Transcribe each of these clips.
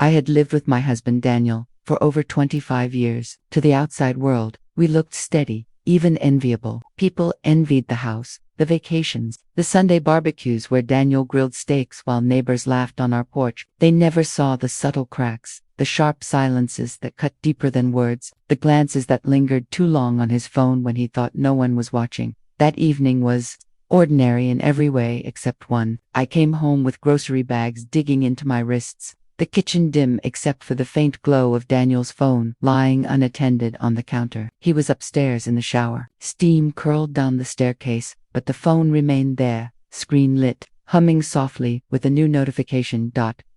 I had lived with my husband Daniel for over 25 years. To the outside world, we looked steady, even enviable. People envied the house, the vacations, the Sunday barbecues where Daniel grilled steaks while neighbors laughed on our porch. They never saw the subtle cracks, the sharp silences that cut deeper than words, the glances that lingered too long on his phone when he thought no one was watching. That evening was ordinary in every way except one. I came home with grocery bags digging into my wrists, the kitchen dim except for the faint glow of Daniel's phone lying unattended on the counter. He was upstairs in the shower. Steam curled down the staircase, but the phone remained there, screen lit, humming softly with a new notification.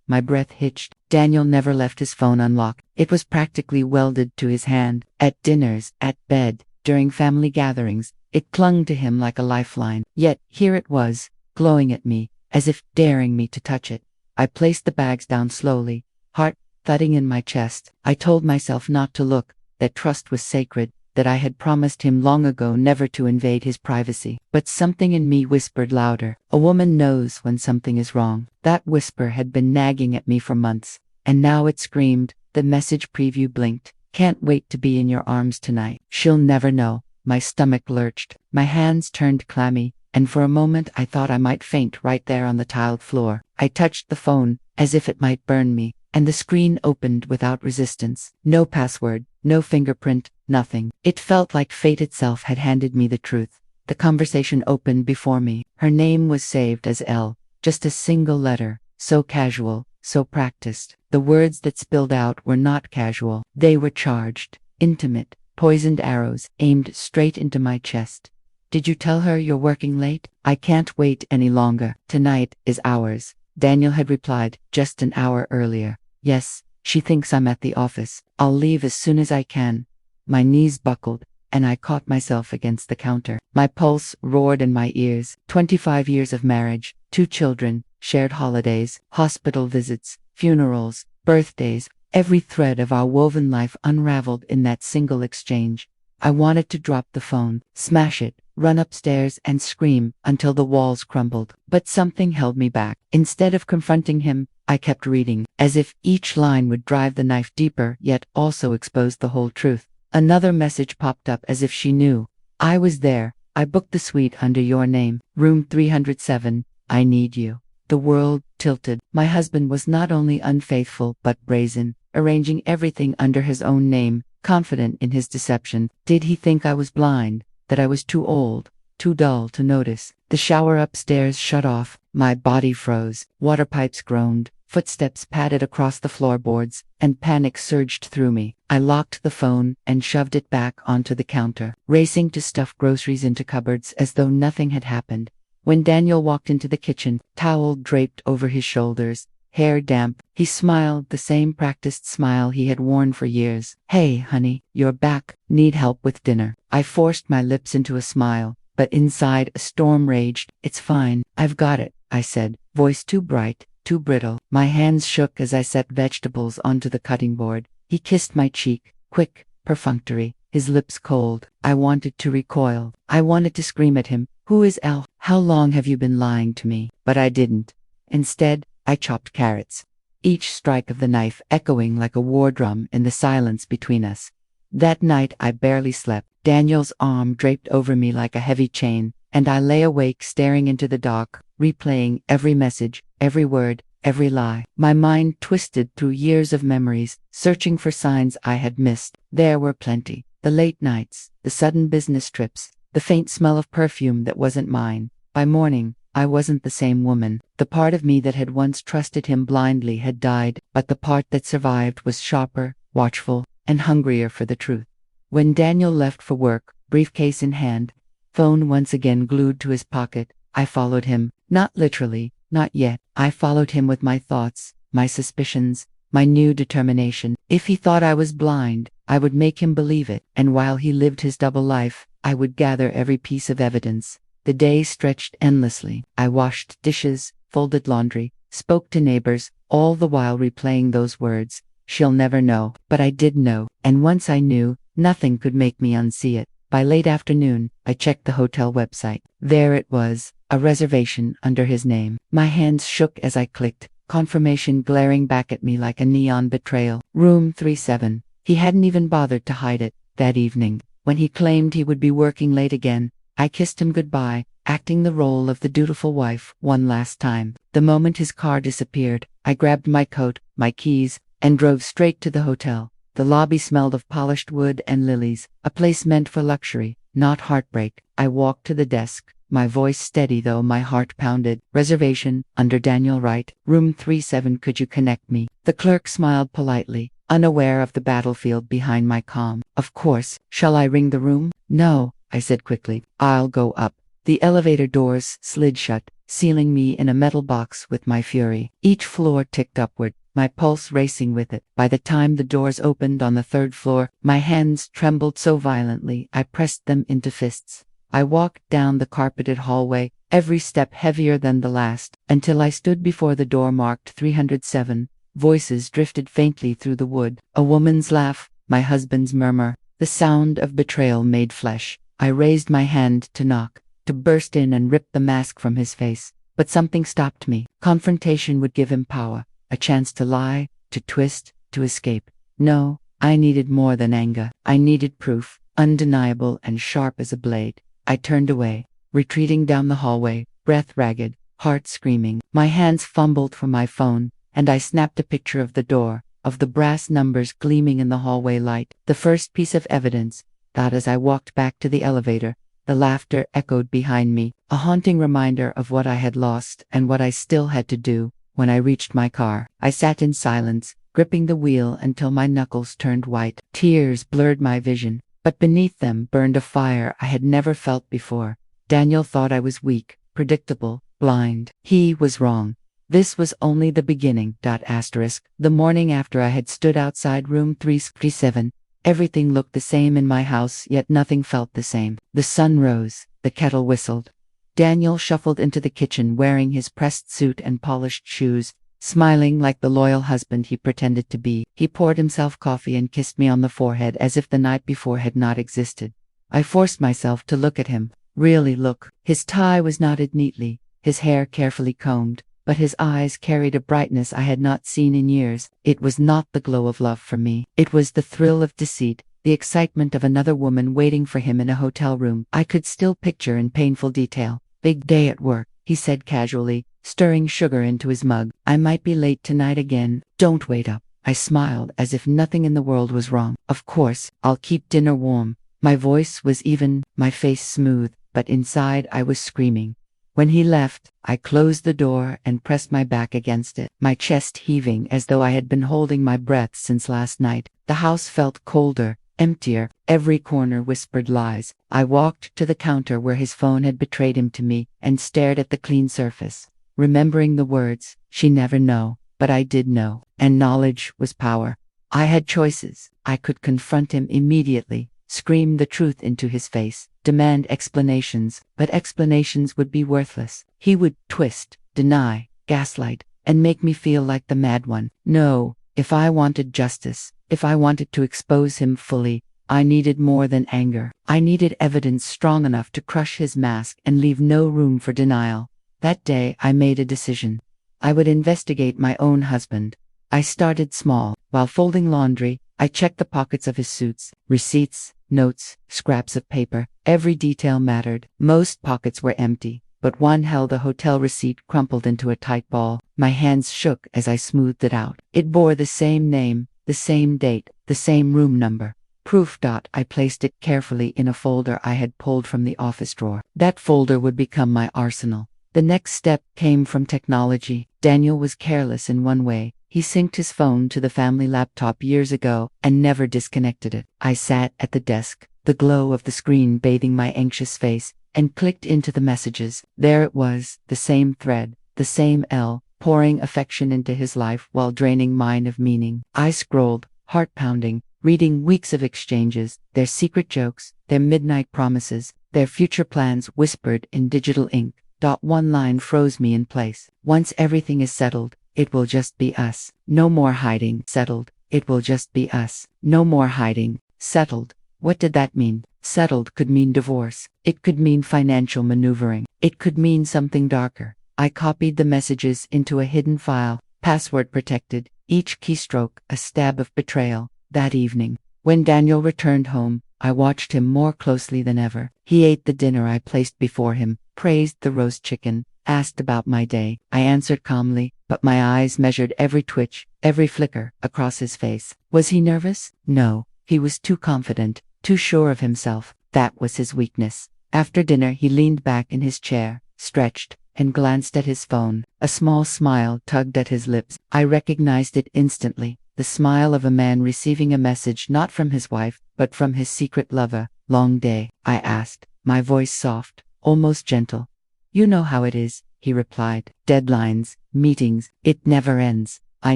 My breath hitched. Daniel never left his phone unlocked. It was practically welded to his hand. At dinners, at bed, during family gatherings, it clung to him like a lifeline. Yet here it was, glowing at me, as if daring me to touch it. I placed the bags down slowly, heart thudding in my chest. I told myself not to look, that trust was sacred, that I had promised him long ago never to invade his privacy. But something in me whispered louder. A woman knows when something is wrong. That whisper had been nagging at me for months, and now it screamed. The message preview blinked. Can't wait to be in your arms tonight. She'll never know. My stomach lurched. My hands turned clammy, and for a moment I thought I might faint right there on the tiled floor. I touched the phone, as if it might burn me, and the screen opened without resistance. No password, no fingerprint, nothing. It felt like fate itself had handed me the truth. The conversation opened before me. Her name was saved as L, just a single letter, so casual, so practiced. The words that spilled out were not casual. They were charged, intimate, poisoned arrows aimed straight into my chest. Did you tell her you're working late? I can't wait any longer. Tonight is ours. Daniel had replied just an hour earlier. Yes, she thinks I'm at the office. I'll leave as soon as I can. My knees buckled, and I caught myself against the counter. My pulse roared in my ears. 25 years of marriage, 2 children, shared holidays, hospital visits, funerals, birthdays, every thread of our woven life unraveled in that single exchange. I wanted to drop the phone, smash it, run upstairs and scream until the walls crumbled. But something held me back. Instead of confronting him, I kept reading, as if each line would drive the knife deeper yet also expose the whole truth. Another message popped up as if she knew. I was there. I booked the suite under your name, room 307. I need you. The world tilted. My husband was not only unfaithful but brazen, arranging everything under his own name, confident in his deception. Did he think I was blind, that I was too old, too dull to notice? The shower upstairs shut off. My body froze. Water pipes groaned. Footsteps padded across the floorboards, and panic surged through me. I locked the phone and shoved it back onto the counter, racing to stuff groceries into cupboards as though nothing had happened. When Daniel walked into the kitchen, towel draped over his shoulders, hair damp, he smiled, the same practiced smile he had worn for years. Hey, honey, you're back. Need help with dinner? I forced my lips into a smile, but inside a storm raged. It's fine. I've got it, I said, voice too bright, too brittle. My hands shook as I set vegetables onto the cutting board. He kissed my cheek, quick, perfunctory, his lips cold. I wanted to recoil. I wanted to scream at him. Who is L? How long have you been lying to me? But I didn't. Instead, I chopped carrots, each strike of the knife echoing like a war drum in the silence between us. That night I barely slept. Daniel's arm draped over me like a heavy chain, and I lay awake staring into the dark, replaying every message, every word, every lie. My mind twisted through years of memories, searching for signs I had missed. There were plenty. The late nights, the sudden business trips, the faint smell of perfume that wasn't mine. By morning, I wasn't the same woman. The part of me that had once trusted him blindly had died, but the part that survived was sharper, watchful, and hungrier for the truth. When Daniel left for work, briefcase in hand, phone once again glued to his pocket, I followed him. Not literally, not yet. I followed him with my thoughts, my suspicions, my new determination. If he thought I was blind, I would make him believe it, and while he lived his double life, I would gather every piece of evidence. The day stretched endlessly. I washed dishes, folded laundry, spoke to neighbors, all the while replaying those words. She'll never know. But I did know, and once I knew, nothing could make me unsee it. By late afternoon, I checked the hotel website. There it was, a reservation under his name. My hands shook as I clicked, confirmation glaring back at me like a neon betrayal. Room 37. He hadn't even bothered to hide it. That evening, when he claimed he would be working late again, I kissed him goodbye, acting the role of the dutiful wife one last time. The moment his car disappeared, I grabbed my coat, my keys, and drove straight to the hotel. The lobby smelled of polished wood and lilies, a place meant for luxury, not heartbreak. I walked to the desk, my voice steady though my heart pounded. Reservation, under Daniel Wright, room 37. Could you connect me? The clerk smiled politely, unaware of the battlefield behind my calm. Of course. Shall I ring the room? No, I said quickly. I'll go up. The elevator doors slid shut, sealing me in a metal box with my fury. Each floor ticked upward, my pulse racing with it. By the time the doors opened on the third floor, my hands trembled so violently I pressed them into fists. I walked down the carpeted hallway, every step heavier than the last, until I stood before the door marked 307. Voices drifted faintly through the wood. A woman's laugh, my husband's murmur, the sound of betrayal made flesh. I raised my hand to knock, to burst in and rip the mask from his face. But something stopped me. Confrontation would give him power, a chance to lie, to twist, to escape. No, I needed more than anger. I needed proof, undeniable and sharp as a blade. I turned away, retreating down the hallway, breath ragged, heart screaming. My hands fumbled for my phone, and I snapped a picture of the door, of the brass numbers gleaming in the hallway light. The first piece of evidence, that as I walked back to the elevator, the laughter echoed behind me, a haunting reminder of what I had lost and what I still had to do. When I reached my car, I sat in silence, gripping the wheel until my knuckles turned white. Tears blurred my vision, but beneath them burned a fire I had never felt before. Daniel thought I was weak, predictable, blind. He was wrong. This was only the beginning. The morning after I had stood outside room 337, everything looked the same in my house, yet nothing felt the same. The sun rose, the kettle whistled. Daniel shuffled into the kitchen wearing his pressed suit and polished shoes, smiling like the loyal husband he pretended to be. He poured himself coffee and kissed me on the forehead as if the night before had not existed. I forced myself to look at him, really look. His tie was knotted neatly, his hair carefully combed, but his eyes carried a brightness I had not seen in years. It was not the glow of love for me. It was the thrill of deceit, the excitement of another woman waiting for him in a hotel room. I could still picture in painful detail. Big day at work, he said casually, stirring sugar into his mug. I might be late tonight again. Don't wait up. I smiled as if nothing in the world was wrong. Of course, I'll keep dinner warm. My voice was even, my face smooth, but inside I was screaming. When he left, I closed the door and pressed my back against it, my chest heaving as though I had been holding my breath since last night. The house felt colder, emptier, every corner whispered lies. I walked to the counter where his phone had betrayed him to me and stared at the clean surface, remembering the words, "She never know," but I did know, and knowledge was power. I had choices. I could confront him immediately, scream the truth into his face, demand explanations, but explanations would be worthless. He would twist, deny, gaslight, and make me feel like the mad one. No, if I wanted justice, if I wanted to expose him fully, I needed more than anger. I needed evidence strong enough to crush his mask and leave no room for denial. That day I made a decision. I would investigate my own husband. I started small. While folding laundry, I checked the pockets of his suits, receipts, notes, scraps of paper. Every detail mattered. Most pockets were empty, but one held a hotel receipt crumpled into a tight ball. My hands shook as I smoothed it out. It bore the same name, the same date, the same room number. Proof. I placed it carefully in a folder I had pulled from the office drawer. That folder would become my arsenal. The next step came from technology. Daniel was careless in one way. He synced his phone to the family laptop years ago and never disconnected it. I sat at the desk, the glow of the screen bathing my anxious face, and clicked into the messages. There it was, the same thread, the same L, pouring affection into his life while draining mine of meaning. I scrolled, heart pounding, reading weeks of exchanges, their secret jokes, their midnight promises, their future plans whispered in digital ink. One line froze me in place. Once everything is settled, it will just be us. No more hiding. Settled. It will just be us. No more hiding. Settled. What did that mean? Settled could mean divorce. It could mean financial maneuvering. It could mean something darker. I copied the messages into a hidden file, password protected, each keystroke a stab of betrayal. That evening, when Daniel returned home, I watched him more closely than ever. He ate the dinner I placed before him, praised the roast chicken, asked about my day. I answered calmly, but my eyes measured every twitch, every flicker, across his face. Was he nervous? No. He was too confident, too sure of himself. That was his weakness. After dinner he leaned back in his chair, stretched, and glanced at his phone. A small smile tugged at his lips. I recognized it instantly. The smile of a man receiving a message not from his wife, but from his secret lover. Long day? I asked, my voice soft, almost gentle. You know how it is, he replied. Deadlines, meetings, it never ends. I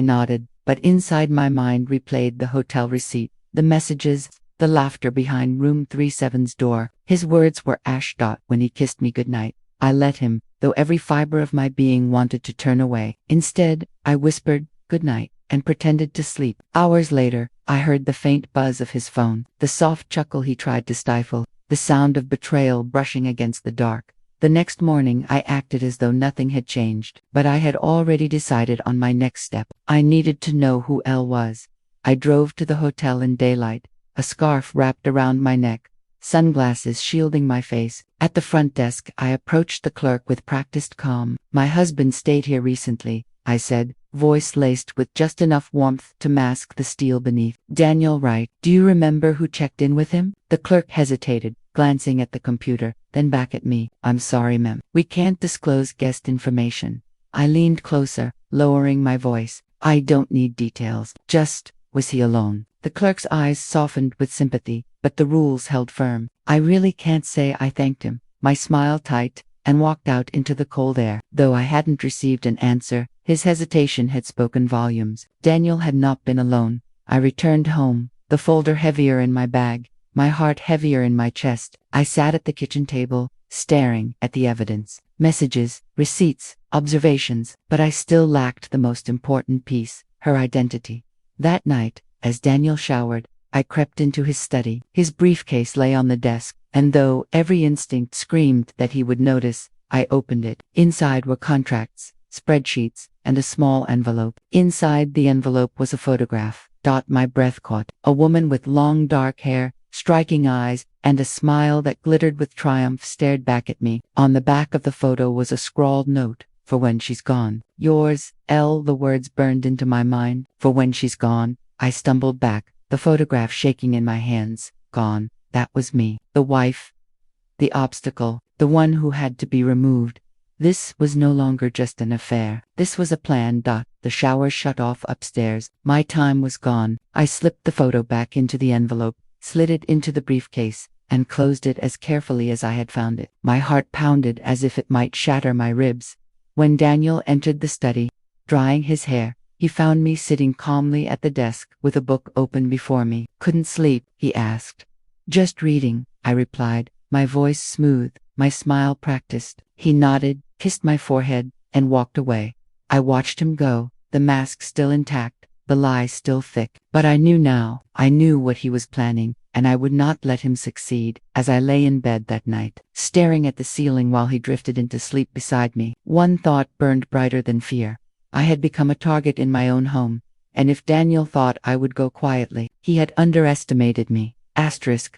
nodded, but inside my mind replayed the hotel receipt, the messages, the laughter behind room 37's door. His words were ashdot when he kissed me goodnight. I let him, though every fiber of my being wanted to turn away. Instead, I whispered, "Good night," and pretended to sleep. Hours later, I heard the faint buzz of his phone, the soft chuckle he tried to stifle, the sound of betrayal brushing against the dark. The next morning I acted as though nothing had changed, but I had already decided on my next step. I needed to know who Elle was. I drove to the hotel in daylight, a scarf wrapped around my neck, sunglasses shielding my face. At the front desk, I approached the clerk with practiced calm. "My husband stayed here recently," I said, voice laced with just enough warmth to mask the steel beneath. "Daniel Wright. Do you remember who checked in with him?" The clerk hesitated, glancing at the computer, then back at me. "I'm sorry, ma'am. We can't disclose guest information." I leaned closer, lowering my voice. "I don't need details. Just, was he alone?" The clerk's eyes softened with sympathy, but the rules held firm. I really can't say I thanked him. My smile tight, and walked out into the cold air. Though I hadn't received an answer, his hesitation had spoken volumes. Daniel had not been alone. I returned home, the folder heavier in my bag, my heart heavier in my chest. I sat at the kitchen table, staring at the evidence. Messages, receipts, observations, but I still lacked the most important piece, her identity. That night, as Daniel showered, I crept into his study. His briefcase lay on the desk, and though every instinct screamed that he would notice, I opened it. Inside were contracts, spreadsheets, and a small envelope. Inside the envelope was a photograph. My breath caught. A woman with long dark hair, striking eyes, and a smile that glittered with triumph stared back at me. On the back of the photo was a scrawled note, "For when she's gone. Yours, Elle." The words burned into my mind. For when she's gone. I stumbled back, the photograph shaking in my hands. Gone. That was me. The wife. The obstacle. The one who had to be removed. This was no longer just an affair. This was a plan. The shower shut off upstairs. My time was gone. I slipped the photo back into the envelope, slid it into the briefcase, and closed it as carefully as I had found it. My heart pounded as if it might shatter my ribs. When Daniel entered the study, drying his hair, he found me sitting calmly at the desk with a book open before me. "Couldn't sleep?" he asked. "Just reading," I replied, my voice smooth, my smile practiced. He nodded, kissed my forehead, and walked away. I watched him go, the mask still intact, the lie still thick. But I knew now, I knew what he was planning, and I would not let him succeed. As I lay in bed that night, staring at the ceiling while he drifted into sleep beside me, one thought burned brighter than fear. I had become a target in my own home, and if Daniel thought I would go quietly, he had underestimated me.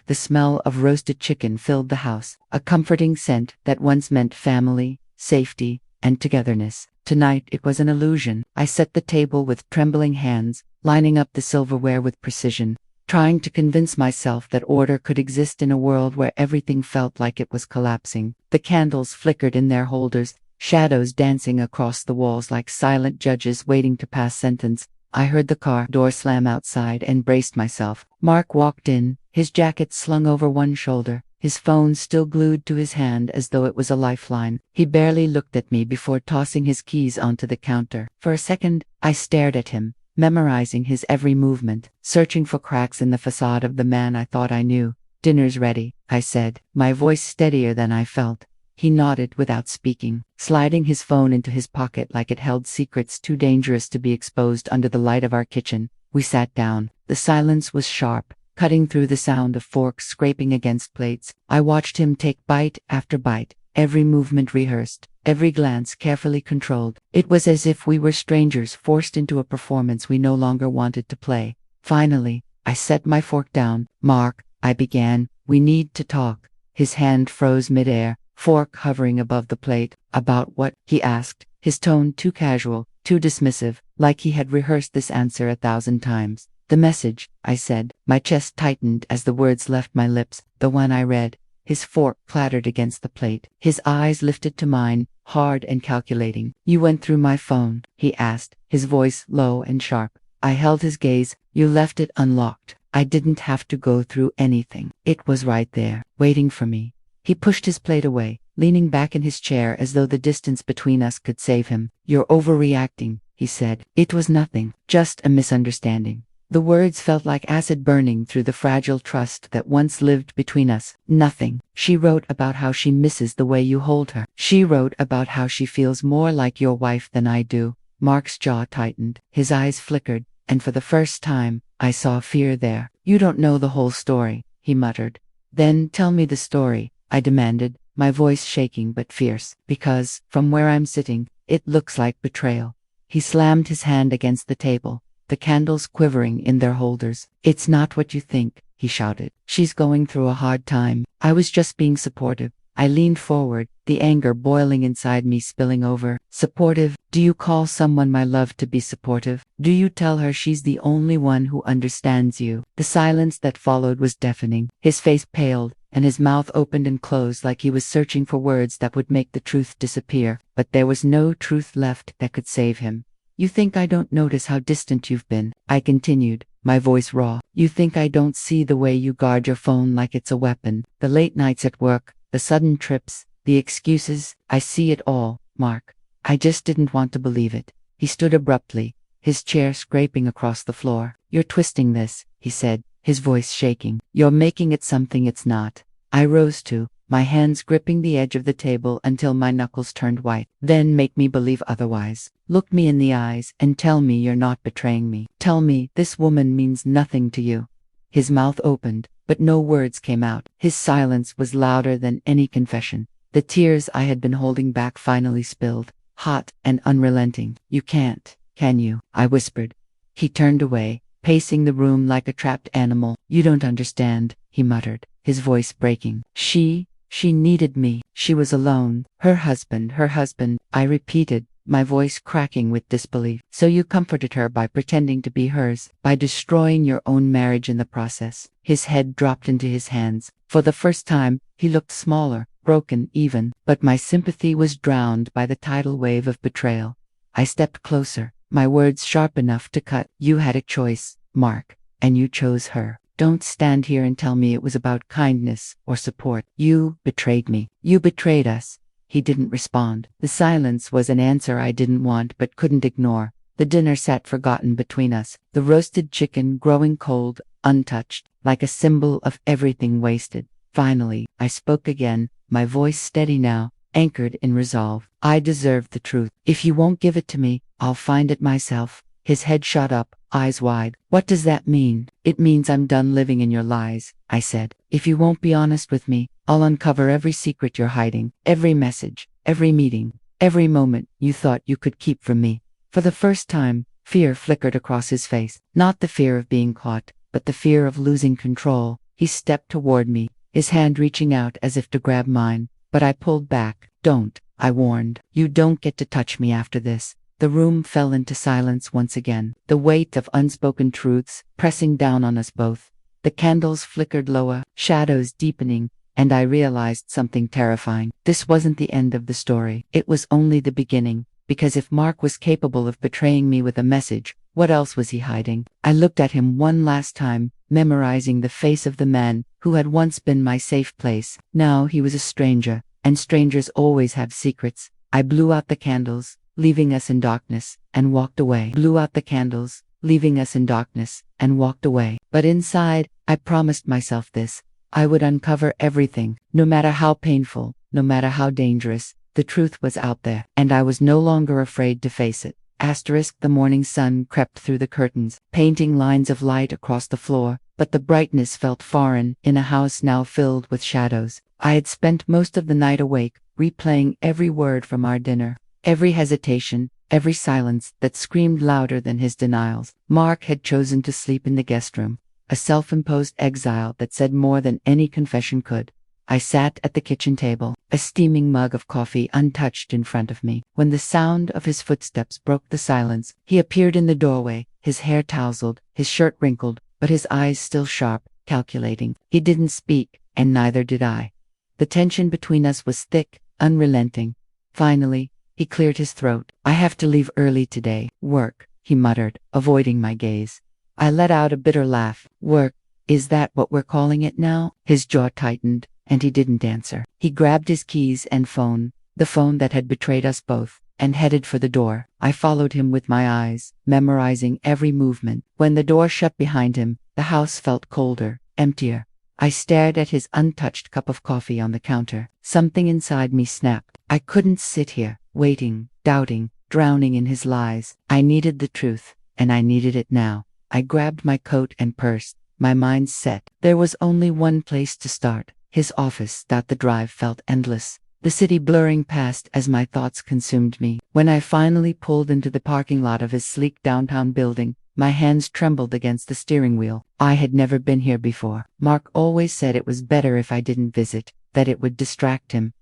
The smell of roasted chicken filled the house, a comforting scent that once meant family, safety, and togetherness. Tonight it was an illusion. I set the table with trembling hands, lining up the silverware with precision, trying to convince myself that order could exist in a world where everything felt like it was collapsing. The candles flickered in their holders, shadows dancing across the walls like silent judges waiting to pass sentence. I heard the car door slam outside and braced myself. Mark walked in, his jacket slung over one shoulder, his phone still glued to his hand as though it was a lifeline. He barely looked at me before tossing his keys onto the counter. For a second, I stared at him, memorizing his every movement, searching for cracks in the facade of the man I thought I knew. "Dinner's ready," I said, my voice steadier than I felt. He nodded without speaking, sliding his phone into his pocket like it held secrets too dangerous to be exposed under the light of our kitchen. We sat down. The silence was sharp, cutting through the sound of forks scraping against plates. I watched him take bite after bite, every movement rehearsed. every glance carefully controlled. It was as if we were strangers forced into a performance we no longer wanted to play. Finally, I set my fork down. "Mark," I began, "we need to talk." His hand froze midair, fork hovering above the plate. "About what?" he asked, his tone too casual, too dismissive, like he had rehearsed this answer 1,000 times. "The message," I said. My chest tightened as the words left my lips. "The one I read." His fork clattered against the plate. His eyes lifted to mine, hard and calculating. "You went through my phone?" he asked, his voice low and sharp. I held his gaze. "You left it unlocked. I didn't have to go through anything. It was right there, waiting for me." He pushed his plate away, leaning back in his chair as though the distance between us could save him. "You're overreacting," he said. "It was nothing, just a misunderstanding." The words felt like acid burning through the fragile trust that once lived between us. "Nothing. She wrote about how she misses the way you hold her. She wrote about how she feels more like your wife than I do." Mark's jaw tightened, his eyes flickered, and for the first time, I saw fear there. "You don't know the whole story," he muttered. "Then tell me the story," I demanded, my voice shaking but fierce, "because, from where I'm sitting, it looks like betrayal." He slammed his hand against the table, the candles quivering in their holders. "It's not what you think," he shouted. "She's going through a hard time. I was just being supportive." I leaned forward, the anger boiling inside me spilling over. "Supportive? Do you call someone my love to be supportive? Do you tell her she's the only one who understands you?" The silence that followed was deafening. His face paled, and his mouth opened and closed like he was searching for words that would make the truth disappear. But there was no truth left that could save him. "You think I don't notice how distant you've been?" I continued, my voice raw. "You think I don't see the way you guard your phone like it's a weapon? The late nights at work, the sudden trips, the excuses? I see it all, Mark." I just didn't want to believe it. He stood abruptly, his chair scraping across the floor. "You're twisting this," he said, his voice shaking. "You're making it something it's not." I rose too, my hands gripping the edge of the table until my knuckles turned white. "Then make me believe otherwise. Look me in the eyes and tell me you're not betraying me. Tell me this woman means nothing to you." His mouth opened, but no words came out. His silence was louder than any confession. The tears I had been holding back finally spilled, hot and unrelenting. "You can't, can you?" I whispered. He turned away, pacing the room like a trapped animal. "You don't understand," he muttered, his voice breaking. She needed me. She was alone. Her husband, I repeated, my voice cracking with disbelief. "So you comforted her by pretending to be hers, by destroying your own marriage in the process." His head dropped into his hands. For the first time, he looked smaller, broken even, but my sympathy was drowned by the tidal wave of betrayal. I stepped closer, my words sharp enough to cut. "You had a choice, Mark, and you chose her. Don't stand here and tell me it was about kindness or support. You betrayed me. You betrayed us." He didn't respond. The silence was an answer I didn't want but couldn't ignore. The dinner sat forgotten between us, the roasted chicken growing cold, untouched, like a symbol of everything wasted. Finally, I spoke again, my voice steady now, anchored in resolve. "I deserve the truth. If you won't give it to me, I'll find it myself." His head shot up, eyes wide. "What does that mean?" "It means I'm done living in your lies," I said. "If you won't be honest with me, I'll uncover every secret you're hiding, every message, every meeting, every moment you thought you could keep from me." For the first time, fear flickered across his face. Not the fear of being caught, but the fear of losing control. He stepped toward me, his hand reaching out as if to grab mine, but I pulled back. "Don't," I warned. "You don't get to touch me after this." The room fell into silence once again, the weight of unspoken truths pressing down on us both. The candles flickered lower, shadows deepening, and I realized something terrifying. This wasn't the end of the story. It was only the beginning, because if Mark was capable of betraying me with a message, what else was he hiding? I looked at him one last time, memorizing the face of the man who had once been my safe place. Now he was a stranger, and strangers always have secrets. I blew out the candles, leaving us in darkness, and walked away. Blew out the candles, leaving us in darkness, and walked away. But inside, I promised myself this. I would uncover everything, no matter how painful, no matter how dangerous. The truth was out there, and I was no longer afraid to face it. The morning sun crept through the curtains, painting lines of light across the floor, but the brightness felt foreign in a house now filled with shadows. I had spent most of the night awake, replaying every word from our dinner, every hesitation, every silence that screamed louder than his denials. Mark had chosen to sleep in the guest room, a self-imposed exile that said more than any confession could. I sat at the kitchen table, a steaming mug of coffee untouched in front of me, when the sound of his footsteps broke the silence. He appeared in the doorway, his hair tousled, his shirt wrinkled, but his eyes still sharp, calculating. He didn't speak, and neither did I. The tension between us was thick, unrelenting. Finally, he cleared his throat. "I have to leave early today. Work," he muttered, avoiding my gaze. I let out a bitter laugh. "Work? Is that what we're calling it now?" His jaw tightened, and he didn't answer. He grabbed his keys and phone, the phone that had betrayed us both, and headed for the door. I followed him with my eyes, memorizing every movement. When the door shut behind him, the house felt colder, emptier. I stared at his untouched cup of coffee on the counter. Something inside me snapped. I couldn't sit here, waiting, doubting, drowning in his lies. I needed the truth, and I needed it now. I grabbed my coat and purse, my mind set. There was only one place to start, his office. The drive felt endless, the city blurring past as my thoughts consumed me. When I finally pulled into the parking lot of his sleek downtown building, my hands trembled against the steering wheel. I had never been here before. Mark always said it was better if I didn't visit, that it would distract him.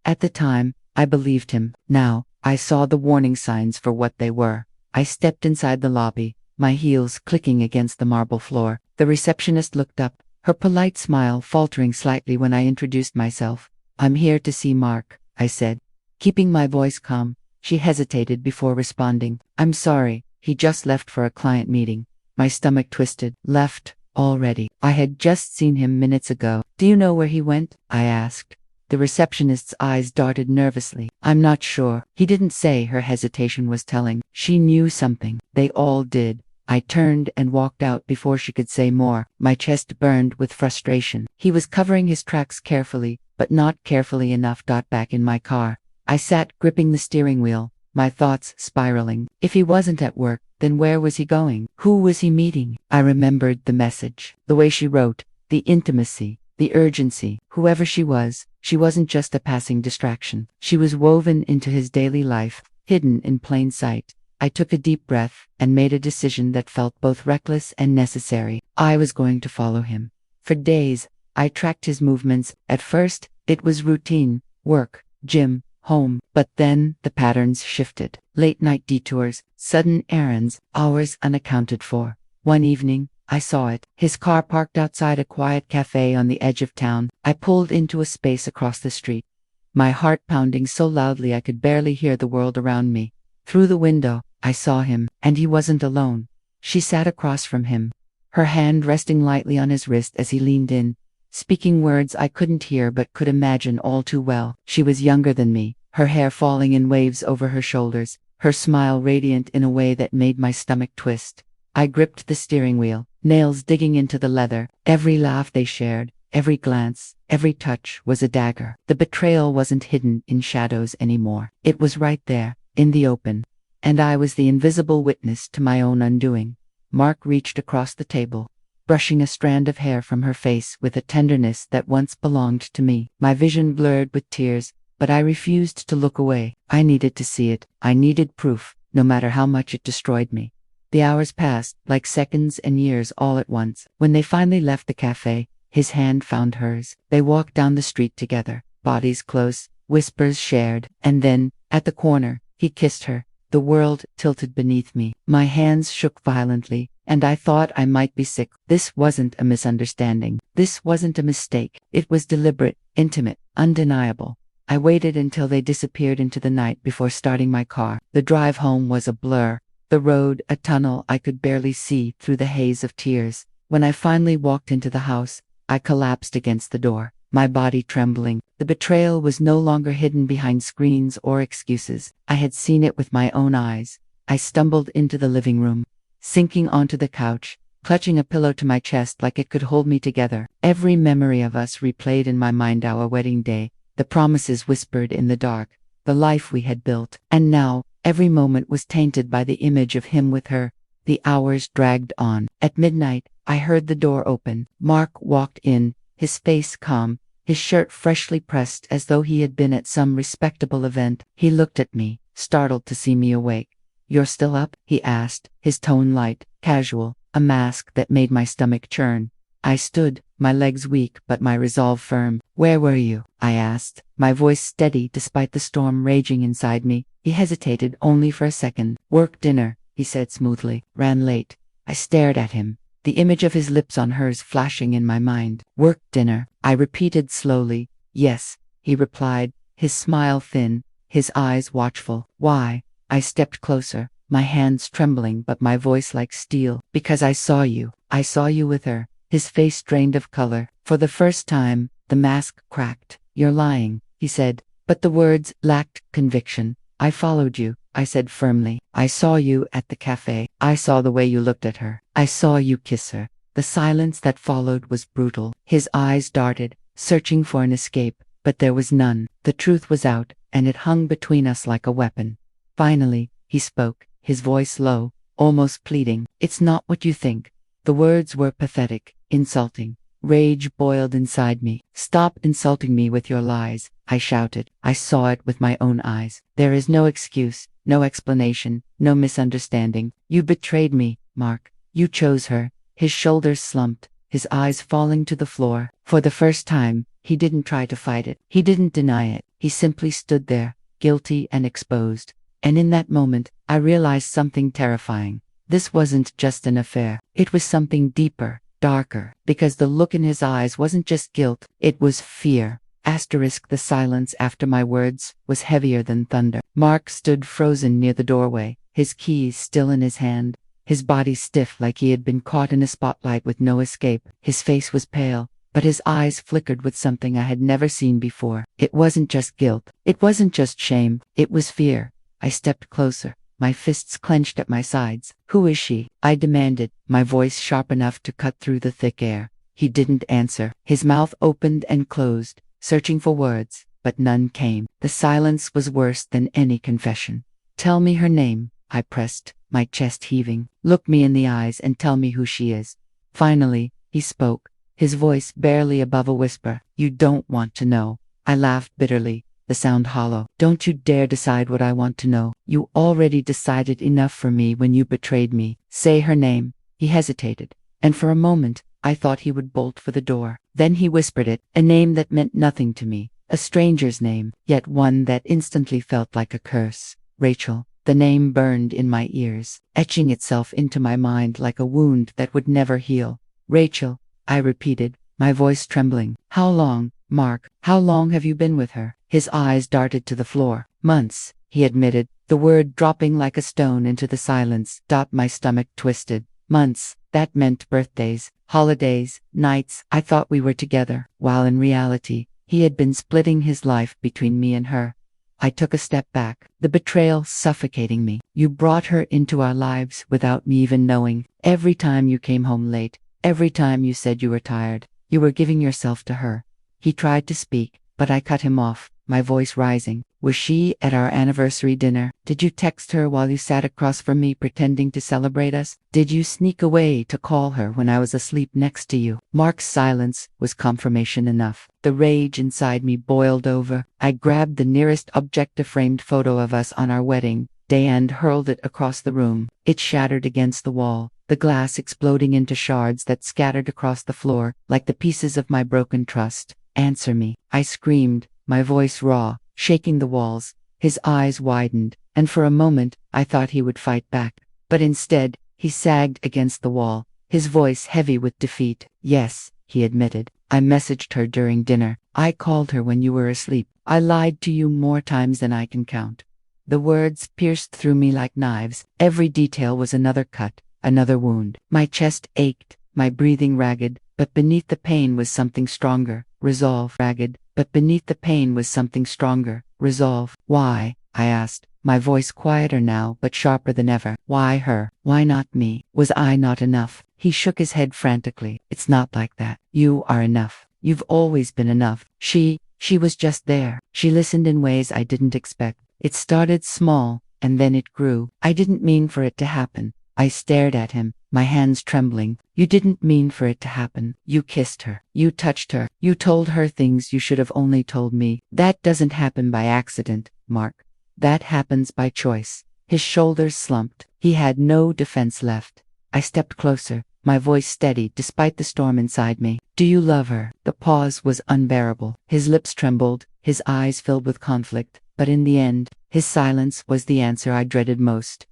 At the time, I believed him. Now, I saw the warning signs for what they were. I stepped inside the lobby, my heels clicking against the marble floor. The receptionist looked up, her polite smile faltering slightly when I introduced myself. "I'm here to see Mark," I said, keeping my voice calm. She hesitated before responding. "I'm sorry, he just left for a client meeting." My stomach twisted. Left? Already? I had just seen him minutes ago. "Do you know where he went?" I asked. The receptionist's eyes darted nervously. "I'm not sure." He didn't say. Her hesitation was telling. She knew something. They all did. I turned and walked out before she could say more. My chest burned with frustration. He was covering his tracks carefully, but not carefully enough. Back in my car, I sat gripping the steering wheel, my thoughts spiraling. If he wasn't at work, then where was he going? Who was he meeting? I remembered the message, the way she wrote, the intimacy, the urgency. Whoever she wasn't just a passing distraction. She was woven into his daily life, hidden in plain sight. I took a deep breath and made a decision that felt both reckless and necessary. I was going to follow him. For days, I tracked his movements. At first, it was routine, work, gym, home. But then, the patterns shifted. Late-night detours, sudden errands, hours unaccounted for. One evening, I saw it. His car parked outside a quiet cafe on the edge of town. I pulled into a space across the street, my heart pounding so loudly I could barely hear the world around me. Through the window, I saw him, and he wasn't alone. She sat across from him, her hand resting lightly on his wrist as he leaned in, speaking words I couldn't hear but could imagine all too well. She was younger than me, her hair falling in waves over her shoulders, her smile radiant in a way that made my stomach twist. I gripped the steering wheel, nails digging into the leather. Every laugh they shared, every glance, every touch was a dagger. The betrayal wasn't hidden in shadows anymore. It was right there, in the open. And I was the invisible witness to my own undoing. Mark reached across the table, brushing a strand of hair from her face with a tenderness that once belonged to me. My vision blurred with tears, but I refused to look away. I needed to see it. I needed proof, no matter how much it destroyed me. The hours passed, like seconds and years all at once. When they finally left the cafe, his hand found hers. They walked down the street together, bodies close, whispers shared, and then, at the corner, he kissed her. The world tilted beneath me. My hands shook violently, and I thought I might be sick. This wasn't a misunderstanding. This wasn't a mistake. It was deliberate, intimate, undeniable. I waited until they disappeared into the night before starting my car. The drive home was a blur. The road, a tunnel I could barely see through the haze of tears. When I finally walked into the house, I collapsed against the door, my body trembling. The betrayal was no longer hidden behind screens or excuses. I had seen it with my own eyes. I stumbled into the living room, sinking onto the couch, clutching a pillow to my chest like it could hold me together. Every memory of us replayed in my mind: our wedding day, the promises whispered in the dark, the life we had built. And now, every moment was tainted by the image of him with her. The hours dragged on. At midnight, I heard the door open. Mark walked in, his face calm, his shirt freshly pressed as though he had been at some respectable event. He looked at me, startled to see me awake. "You're still up?" he asked, his tone light, casual, a mask that made my stomach churn. I stood, my legs weak but my resolve firm. "Where were you?" I asked, my voice steady despite the storm raging inside me. He hesitated only for a second. "Work dinner," he said smoothly. "Ran late." I stared at him, the image of his lips on hers flashing in my mind. "Work dinner," I repeated slowly. "Yes," he replied, his smile thin, his eyes watchful. "Why?" I stepped closer, my hands trembling but my voice like steel. "Because I saw you. I saw you with her." His face drained of color. For the first time, the mask cracked. "You're lying," he said, but the words lacked conviction. "I followed you," I said firmly. "I saw you at the cafe. I saw the way you looked at her. I saw you kiss her." The silence that followed was brutal. His eyes darted, searching for an escape, but there was none. The truth was out, and it hung between us like a weapon. Finally, he spoke, his voice low, almost pleading. "It's not what you think." The words were pathetic, insulting. Rage boiled inside me. "Stop insulting me with your lies," I shouted. "I saw it with my own eyes. There is no excuse, no explanation, no misunderstanding. You betrayed me, Mark. You chose her." His shoulders slumped, his eyes falling to the floor. For the first time, he didn't try to fight it. He didn't deny it. He simply stood there, guilty and exposed. And in that moment, I realized something terrifying. This wasn't just an affair. It was something deeper, darker, because the look in his eyes wasn't just guilt, it was fear. The silence after my words was heavier than thunder. Mark stood frozen near the doorway, his keys still in his hand, his body stiff like he had been caught in a spotlight with no escape. His face was pale, but his eyes flickered with something I had never seen before. It wasn't just guilt. It wasn't just shame. It was fear. I stepped closer, my fists clenched at my sides. "Who is she?" I demanded, my voice sharp enough to cut through the thick air. He didn't answer. His mouth opened and closed, searching for words, but none came. The silence was worse than any confession. "Tell me her name," I pressed, my chest heaving. "Look me in the eyes and tell me who she is." Finally, he spoke, his voice barely above a whisper. "You don't want to know." I laughed bitterly, the sound hollow. "Don't you dare decide what I want to know. You already decided enough for me when you betrayed me. Say her name." He hesitated, and for a moment, I thought he would bolt for the door. Then he whispered it, a name that meant nothing to me, a stranger's name, yet one that instantly felt like a curse. "Rachel." The name burned in my ears, etching itself into my mind like a wound that would never heal. "Rachel," I repeated, my voice trembling. "How long, Mark? How long have you been with her?" His eyes darted to the floor. "Months," he admitted, the word dropping like a stone into the silence. My stomach twisted. Months, that meant birthdays, holidays, nights. I thought we were together, while in reality, he had been splitting his life between me and her. I took a step back, the betrayal suffocating me. "You brought her into our lives without me even knowing. Every time you came home late, every time you said you were tired, you were giving yourself to her." He tried to speak, but I cut him off, my voice rising. "Was she at our anniversary dinner? Did you text her while you sat across from me pretending to celebrate us? Did you sneak away to call her when I was asleep next to you?" Mark's silence was confirmation enough. The rage inside me boiled over. I grabbed the nearest object, a framed photo of us on our wedding day, and hurled it across the room. It shattered against the wall, the glass exploding into shards that scattered across the floor like the pieces of my broken trust. "Answer me," I screamed, my voice raw, shaking the walls. His eyes widened, and for a moment I thought he would fight back. But instead, he sagged against the wall, his voice heavy with defeat. "Yes," he admitted. "I messaged her during dinner. I called her when you were asleep. I lied to you more times than I can count." The words pierced through me like knives. Every detail was another cut, another wound. My chest ached, my breathing ragged, but beneath the pain was something stronger. Resolve. Ragged, but beneath the pain was something stronger. Resolve. "Why?" I asked, my voice quieter now but sharper than ever. "Why her? Why not me? Was I not enough?" He shook his head frantically. "It's not like that. You are enough. You've always been enough. She was just there." She listened in ways I didn't expect. It started small, and then it grew. "I didn't mean for it to happen." I stared at him, my hands trembling. You didn't mean for it to happen. You kissed her. You touched her. You told her things you should have only told me. That doesn't happen by accident, Mark. That happens by choice. His shoulders slumped. He had no defense left. I stepped closer, my voice steady despite the storm inside me. Do you love her? The pause was unbearable. His lips trembled, his eyes filled with conflict, but in the end, his silence was the answer I dreaded most.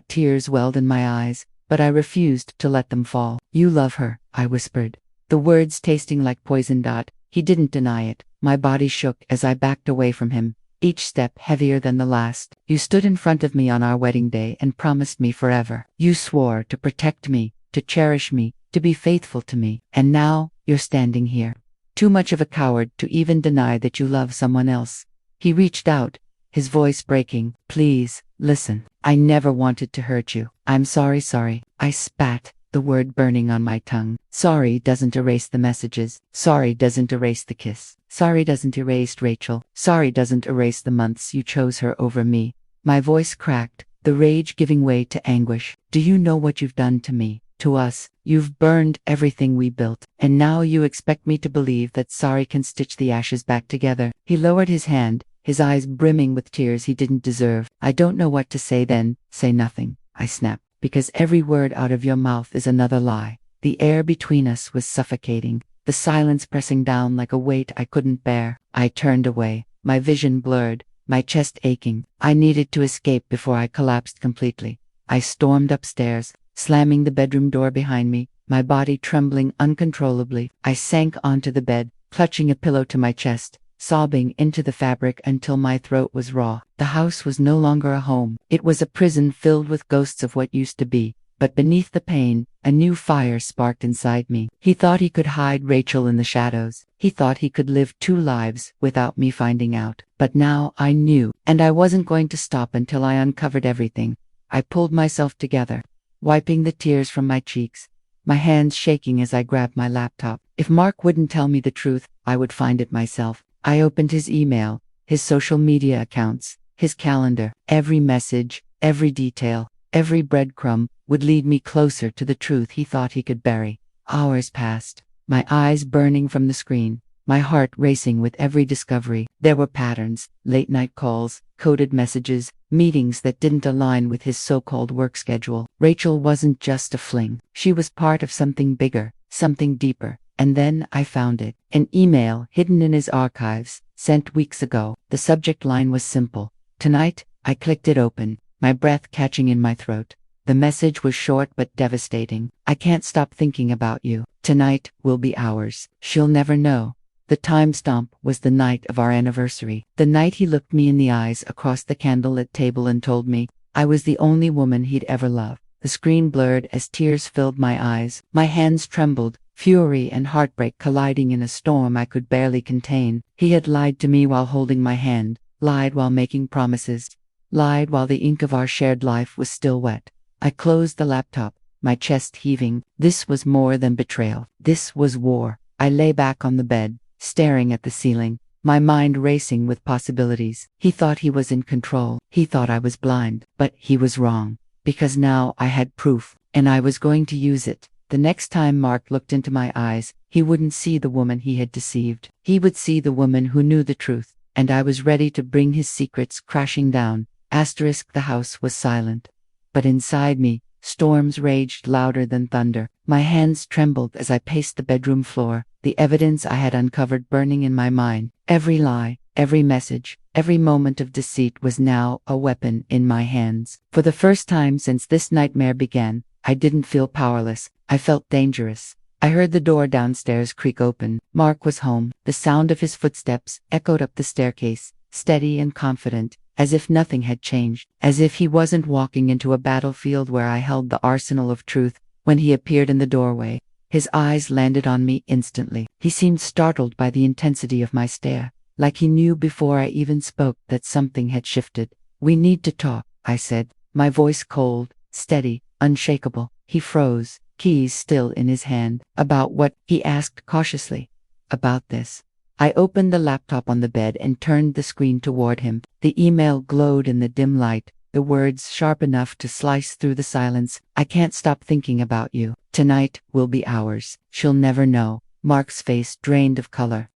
Tears welled in my eyes, but I refused to let them fall. You love her, I whispered, the words tasting like poison. He didn't deny it. My body shook as I backed away from him, each step heavier than the last. You stood in front of me on our wedding day and promised me forever. You swore to protect me, to cherish me, to be faithful to me. And now, you're standing here. Too much of a coward to even deny that you love someone else. He reached out, his voice breaking. Please, listen. I never wanted to hurt you. I'm sorry. I spat, the word burning on my tongue. Sorry doesn't erase the messages. Sorry doesn't erase the kiss. Sorry doesn't erase Rachel. Sorry doesn't erase the months you chose her over me. My voice cracked, the rage giving way to anguish. Do you know what you've done to me? To us? You've burned everything we built. And now you expect me to believe that sorry can stitch the ashes back together. He lowered his hand, his eyes brimming with tears he didn't deserve. I don't know what to say then. Say nothing, I snapped, because every word out of your mouth is another lie. The air between us was suffocating, the silence pressing down like a weight I couldn't bear. I turned away, my vision blurred, my chest aching. I needed to escape before I collapsed completely. I stormed upstairs, slamming the bedroom door behind me, my body trembling uncontrollably. I sank onto the bed, clutching a pillow to my chest, sobbing into the fabric until my throat was raw. The house was no longer a home. It was a prison filled with ghosts of what used to be. But beneath the pain, a new fire sparked inside me. He thought he could hide Rachel in the shadows. He thought he could live two lives without me finding out. But now I knew, and I wasn't going to stop until I uncovered everything. I pulled myself together, wiping the tears from my cheeks, my hands shaking as I grabbed my laptop. If Mark wouldn't tell me the truth, I would find it myself. I opened his email, his social media accounts, his calendar. Every message, every detail, every breadcrumb would lead me closer to the truth he thought he could bury. Hours passed, my eyes burning from the screen, my heart racing with every discovery. There were patterns, late-night calls, coded messages, meetings that didn't align with his so-called work schedule. Rachel wasn't just a fling. She was part of something bigger, something deeper. And then I found it. An email hidden in his archives, sent weeks ago. The subject line was simple. Tonight. I clicked it open, my breath catching in my throat. The message was short but devastating. I can't stop thinking about you. Tonight will be ours. She'll never know. The timestamp was the night of our anniversary. The night he looked me in the eyes across the candlelit table and told me I was the only woman he'd ever loved. The screen blurred as tears filled my eyes. My hands trembled, fury and heartbreak colliding in a storm I could barely contain. He had lied to me while holding my hand, lied while making promises, lied while the ink of our shared life was still wet. I closed the laptop, my chest heaving. This was more than betrayal. This was war. I lay back on the bed, staring at the ceiling, my mind racing with possibilities. He thought he was in control. He thought I was blind. But he was wrong. Because now I had proof, and I was going to use it. The next time Mark looked into my eyes, he wouldn't see the woman he had deceived. He would see the woman who knew the truth, and I was ready to bring his secrets crashing down. The house was silent. But inside me, storms raged louder than thunder. My hands trembled as I paced the bedroom floor, the evidence I had uncovered burning in my mind. Every lie, every message, every moment of deceit was now a weapon in my hands. For the first time since this nightmare began, I didn't feel powerless. I felt dangerous. I heard the door downstairs creak open. Mark was home. The sound of his footsteps echoed up the staircase, steady and confident, as if nothing had changed, as if he wasn't walking into a battlefield where I held the arsenal of truth. When he appeared in the doorway, his eyes landed on me instantly. He seemed startled by the intensity of my stare, like he knew before I even spoke that something had shifted. We need to talk, I said, my voice cold, steady, unshakable. He froze, keys still in his hand. About what? He asked cautiously. About this. I opened the laptop on the bed and turned the screen toward him. The email glowed in the dim light, the words sharp enough to slice through the silence. I can't stop thinking about you. Tonight will be ours. She'll never know. Mark's face drained of color.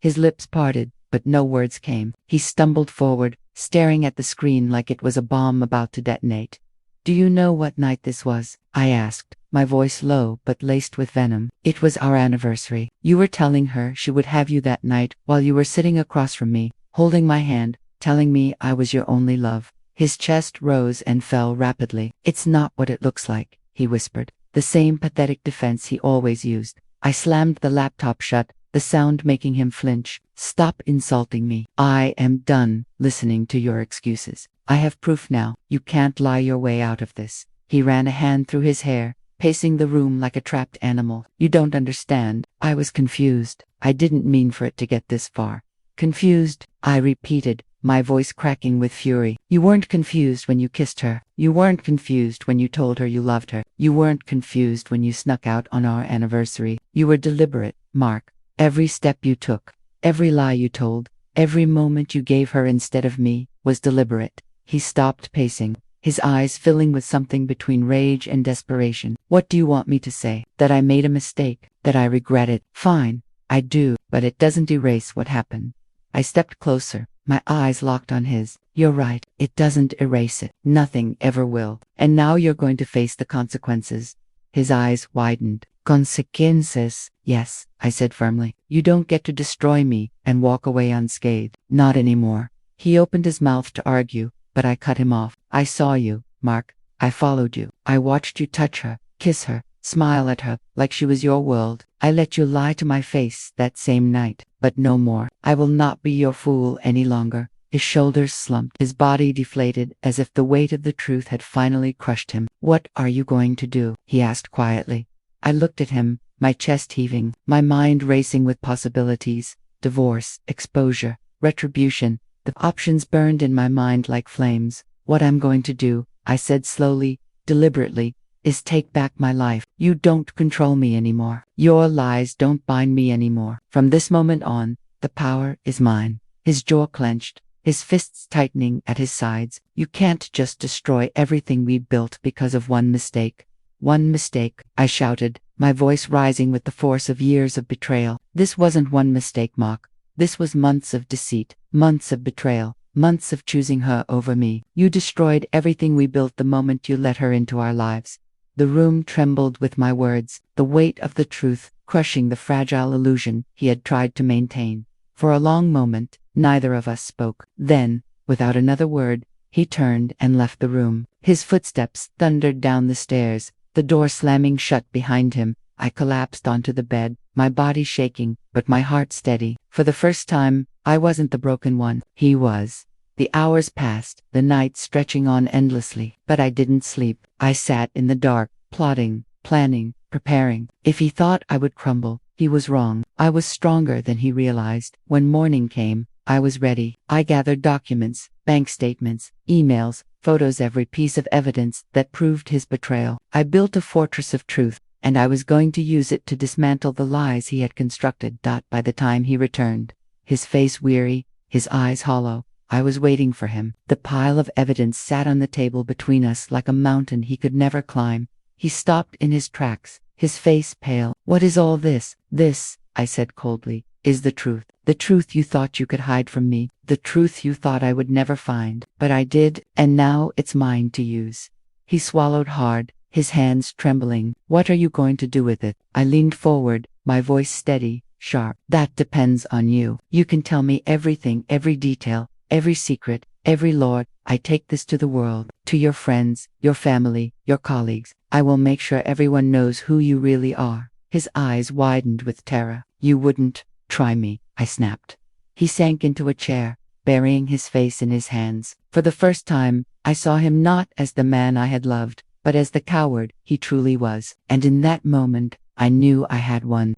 His lips parted, but no words came. He stumbled forward, staring at the screen like it was a bomb about to detonate. Do you know what night this was? I asked, my voice low but laced with venom. It was our anniversary. You were telling her she would have you that night while you were sitting across from me, holding my hand, telling me I was your only love. His chest rose and fell rapidly. It's not what it looks like, he whispered, the same pathetic defense he always used. I slammed the laptop shut, the sound making him flinch. Stop insulting me. I am done listening to your excuses. I have proof now. You can't lie your way out of this. He ran a hand through his hair, pacing the room like a trapped animal. You don't understand. I was confused. I didn't mean for it to get this far. Confused, I repeated, my voice cracking with fury. You weren't confused when you kissed her. You weren't confused when you told her you loved her. You weren't confused when you snuck out on our anniversary. You were deliberate, Mark. Every step you took, every lie you told, every moment you gave her instead of me, was deliberate. He stopped pacing, his eyes filling with something between rage and desperation. What do you want me to say? That I made a mistake? That I regret it? Fine, I do, but it doesn't erase what happened. I stepped closer, my eyes locked on his. You're right, it doesn't erase it. Nothing ever will. And now you're going to face the consequences. His eyes widened. Consequences? Yes, I said firmly. You don't get to destroy me and walk away unscathed. Not anymore. He opened his mouth to argue, but I cut him off. I saw you, Mark. I followed you. I watched you touch her, kiss her, smile at her, like she was your world. I let you lie to my face that same night, but no more. I will not be your fool any longer. His shoulders slumped, his body deflated, as if the weight of the truth had finally crushed him. What are you going to do? He asked quietly. I looked at him, my chest heaving, my mind racing with possibilities. Divorce, exposure, retribution. The options burned in my mind like flames. What I'm going to do, I said slowly, deliberately, is take back my life. You don't control me anymore. Your lies don't bind me anymore. From this moment on, the power is mine. His jaw clenched, his fists tightening at his sides. You can't just destroy everything we built because of one mistake. One mistake, I shouted, my voice rising with the force of years of betrayal. This wasn't one mistake, Mark. This was months of deceit, months of betrayal, months of choosing her over me. You destroyed everything we built the moment you let her into our lives. The room trembled with my words, the weight of the truth crushing the fragile illusion he had tried to maintain. For a long moment, neither of us spoke. Then, without another word, he turned and left the room. His footsteps thundered down the stairs, the door slamming shut behind him. I collapsed onto the bed, my body shaking, but my heart steady. For the first time, I wasn't the broken one. He was. The hours passed, the night stretching on endlessly, but I didn't sleep. I sat in the dark, plotting, planning, preparing. If he thought I would crumble, he was wrong. I was stronger than he realized. When morning came, I was ready. I gathered documents, bank statements, emails, photos, every piece of evidence that proved his betrayal. I built a fortress of truth, and I was going to use it to dismantle the lies he had constructed. By the time he returned, his face weary, his eyes hollow, I was waiting for him. The pile of evidence sat on the table between us like a mountain he could never climb. He stopped in his tracks, his face pale. What is all this? This, I said coldly, is the truth. The truth you thought you could hide from me. The truth you thought I would never find. But I did, and now it's mine to use. He swallowed hard, his hands trembling. What are you going to do with it? I leaned forward, my voice steady, sharp. That depends on you. You can tell me everything, every detail, every secret, every law. I take this to the world, to your friends, your family, your colleagues. I will make sure everyone knows who you really are. His eyes widened with terror. You wouldn't try me, I snapped. He sank into a chair, burying his face in his hands. For the first time, I saw him not as the man I had loved, but as the coward he truly was. And in that moment, I knew I had won.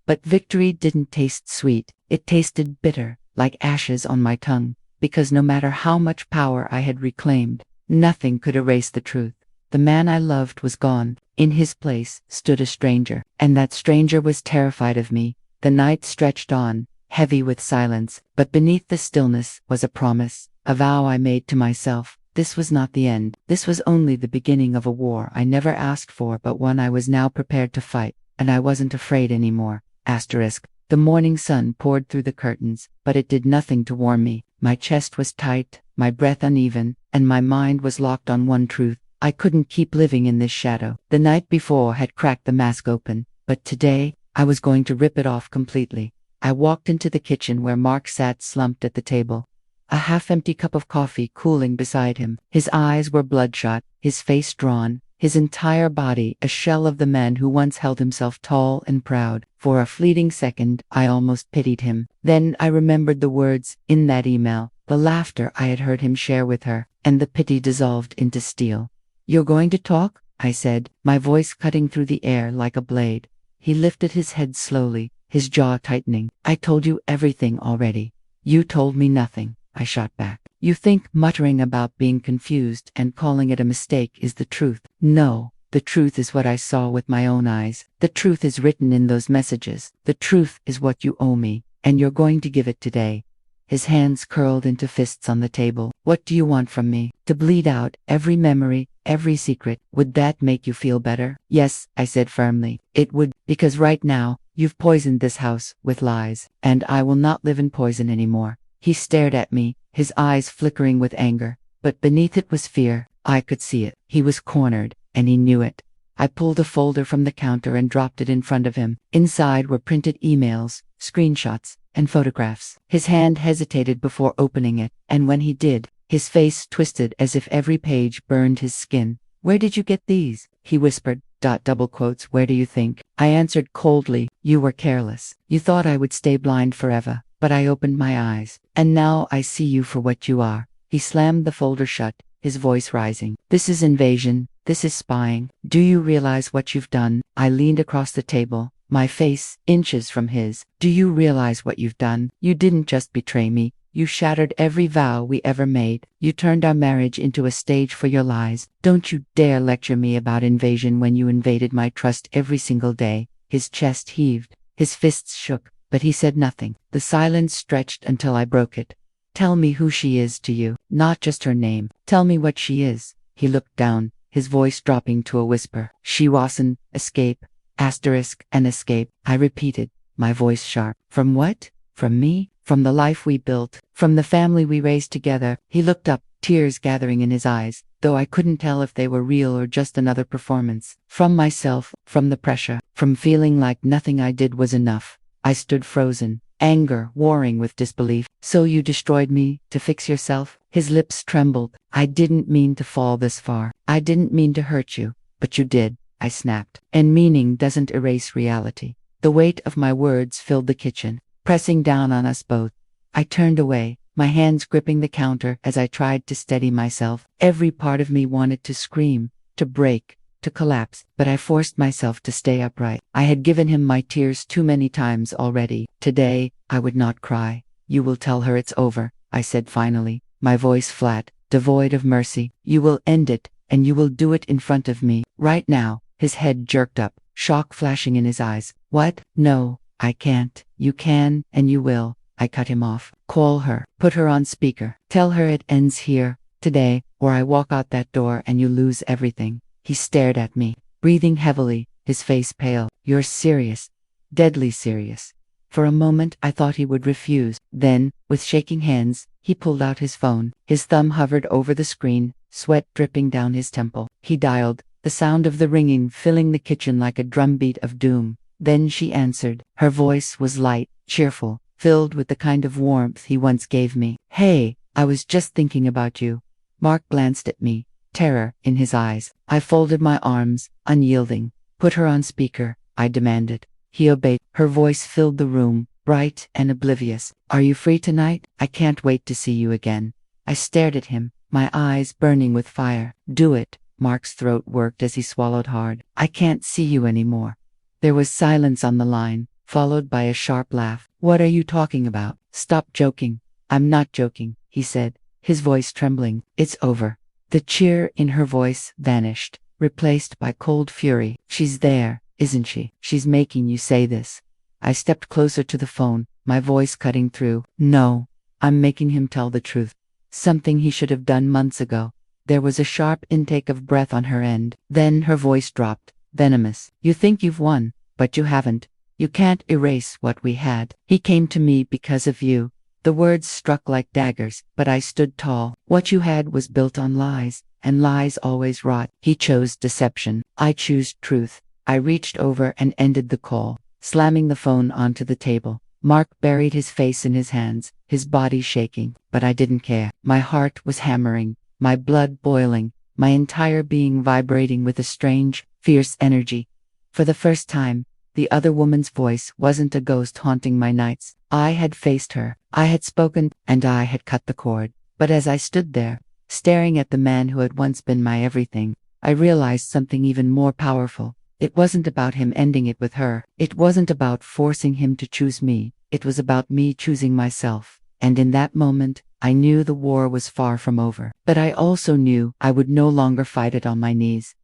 But victory didn't taste sweet. It tasted bitter, like ashes on my tongue, because no matter how much power I had reclaimed, nothing could erase the truth. The man I loved was gone. In his place stood a stranger, and that stranger was terrified of me. The night stretched on, heavy with silence, but beneath the stillness was a promise, a vow I made to myself. This was not the end. This was only the beginning of a war I never asked for, but one I was now prepared to fight, and I wasn't afraid anymore. Asterisk. The morning sun poured through the curtains, but it did nothing to warm me. My chest was tight, my breath uneven, and my mind was locked on one truth. I couldn't keep living in this shadow. The night before had cracked the mask open, but today, I was going to rip it off completely. I walked into the kitchen where Mark sat slumped at the table, a half-empty cup of coffee cooling beside him. His eyes were bloodshot, his face drawn, his entire body a shell of the man who once held himself tall and proud. For a fleeting second, I almost pitied him. Then I remembered the words in that email, the laughter I had heard him share with her, and the pity dissolved into steel. "You're going to talk?" I said, my voice cutting through the air like a blade. He lifted his head slowly, his jaw tightening. "I told you everything already." "You told me nothing," I shot back. "You think muttering about being confused and calling it a mistake is the truth. No, the truth is what I saw with my own eyes. The truth is written in those messages. The truth is what you owe me, and you're going to give it today." His hands curled into fists on the table. "What do you want from me? To bleed out every memory, every secret? Would that make you feel better?" "Yes," I said firmly. "It would, because right now, you've poisoned this house with lies, and I will not live in poison anymore." He stared at me, his eyes flickering with anger, but beneath it was fear. I could see it. He was cornered, and he knew it. I pulled a folder from the counter and dropped it in front of him. Inside were printed emails, screenshots, and photographs. His hand hesitated before opening it, and when he did, his face twisted as if every page burned his skin. "Where did you get these?" he whispered. Double quotes, "Where do you think?" I answered coldly, "You were careless. You thought I would stay blind forever, but I opened my eyes, and now I see you for what you are." He slammed the folder shut, his voice rising. "This is invasion. This is spying. Do you realize what you've done?" I leaned across the table, my face inches from his. "Do you realize what you've done? You didn't just betray me. You shattered every vow we ever made. You turned our marriage into a stage for your lies. Don't you dare lecture me about invasion when you invaded my trust every single day." His chest heaved, his fists shook, but he said nothing. The silence stretched until I broke it. "Tell me who she is to you, not just her name. Tell me what she is." He looked down, his voice dropping to a whisper. "She wasn't escape, asterisk, an escape," I repeated, my voice sharp. "From what? From me? From the life we built? From the family we raised together?" He looked up, tears gathering in his eyes, though I couldn't tell if they were real or just another performance. "From myself, from the pressure, from feeling like nothing I did was enough." I stood frozen, anger warring with disbelief. "So you destroyed me to fix yourself?" His lips trembled. "I didn't mean to fall this far. I didn't mean to hurt you, but you did," I snapped. "And meaning doesn't erase reality." The weight of my words filled the kitchen, pressing down on us both. I turned away, my hands gripping the counter as I tried to steady myself. Every part of me wanted to scream, to break, to collapse, but I forced myself to stay upright. I had given him my tears too many times already. Today, I would not cry. "You will tell her it's over," I said finally, my voice flat, devoid of mercy. "You will end it, and you will do it in front of me, right now." His head jerked up, shock flashing in his eyes. "What? No, I can't." "You can, and you will," I cut him off. "Call her, put her on speaker. Tell her it ends here, today, or I walk out that door and you lose everything." He stared at me, breathing heavily, his face pale. "You're serious, deadly serious." For a moment I thought he would refuse. Then, with shaking hands, he pulled out his phone. His thumb hovered over the screen, sweat dripping down his temple. He dialed, the sound of the ringing filling the kitchen like a drumbeat of doom. Then she answered. Her voice was light, cheerful, filled with the kind of warmth he once gave me. "Hey, I was just thinking about you." Mark glanced at me, terror in his eyes. I folded my arms, unyielding. "Put her on speaker," I demanded. He obeyed. Her voice filled the room, bright and oblivious. "Are you free tonight? I can't wait to see you again." I stared at him, my eyes burning with fire. "Do it." Mark's throat worked as he swallowed hard. "I can't see you anymore." There was silence on the line, followed by a sharp laugh. "What are you talking about? Stop joking." "I'm not joking," he said, his voice trembling. "It's over." The cheer in her voice vanished, replaced by cold fury. "She's there, isn't she? She's making you say this." I stepped closer to the phone, my voice cutting through. No, I'm making him tell the truth. Something he should have done months ago. There was a sharp intake of breath on her end. Then her voice dropped, venomous. You think you've won, but you haven't. You can't erase what we had. He came to me because of you. The words struck like daggers, but I stood tall. What you had was built on lies, and lies always rot. He chose deception. I choose truth. I reached over and ended the call, slamming the phone onto the table. Mark buried his face in his hands, his body shaking, but I didn't care. My heart was hammering, my blood boiling, my entire being vibrating with a strange, fierce energy. For the first time, the other woman's voice wasn't a ghost haunting my nights. I had faced her, I had spoken, and I had cut the cord. But as I stood there, staring at the man who had once been my everything, I realized something even more powerful. It wasn't about him ending it with her. It wasn't about forcing him to choose me. It was about me choosing myself. And in that moment, I knew the war was far from over. But I also knew I would no longer fight it on my knees.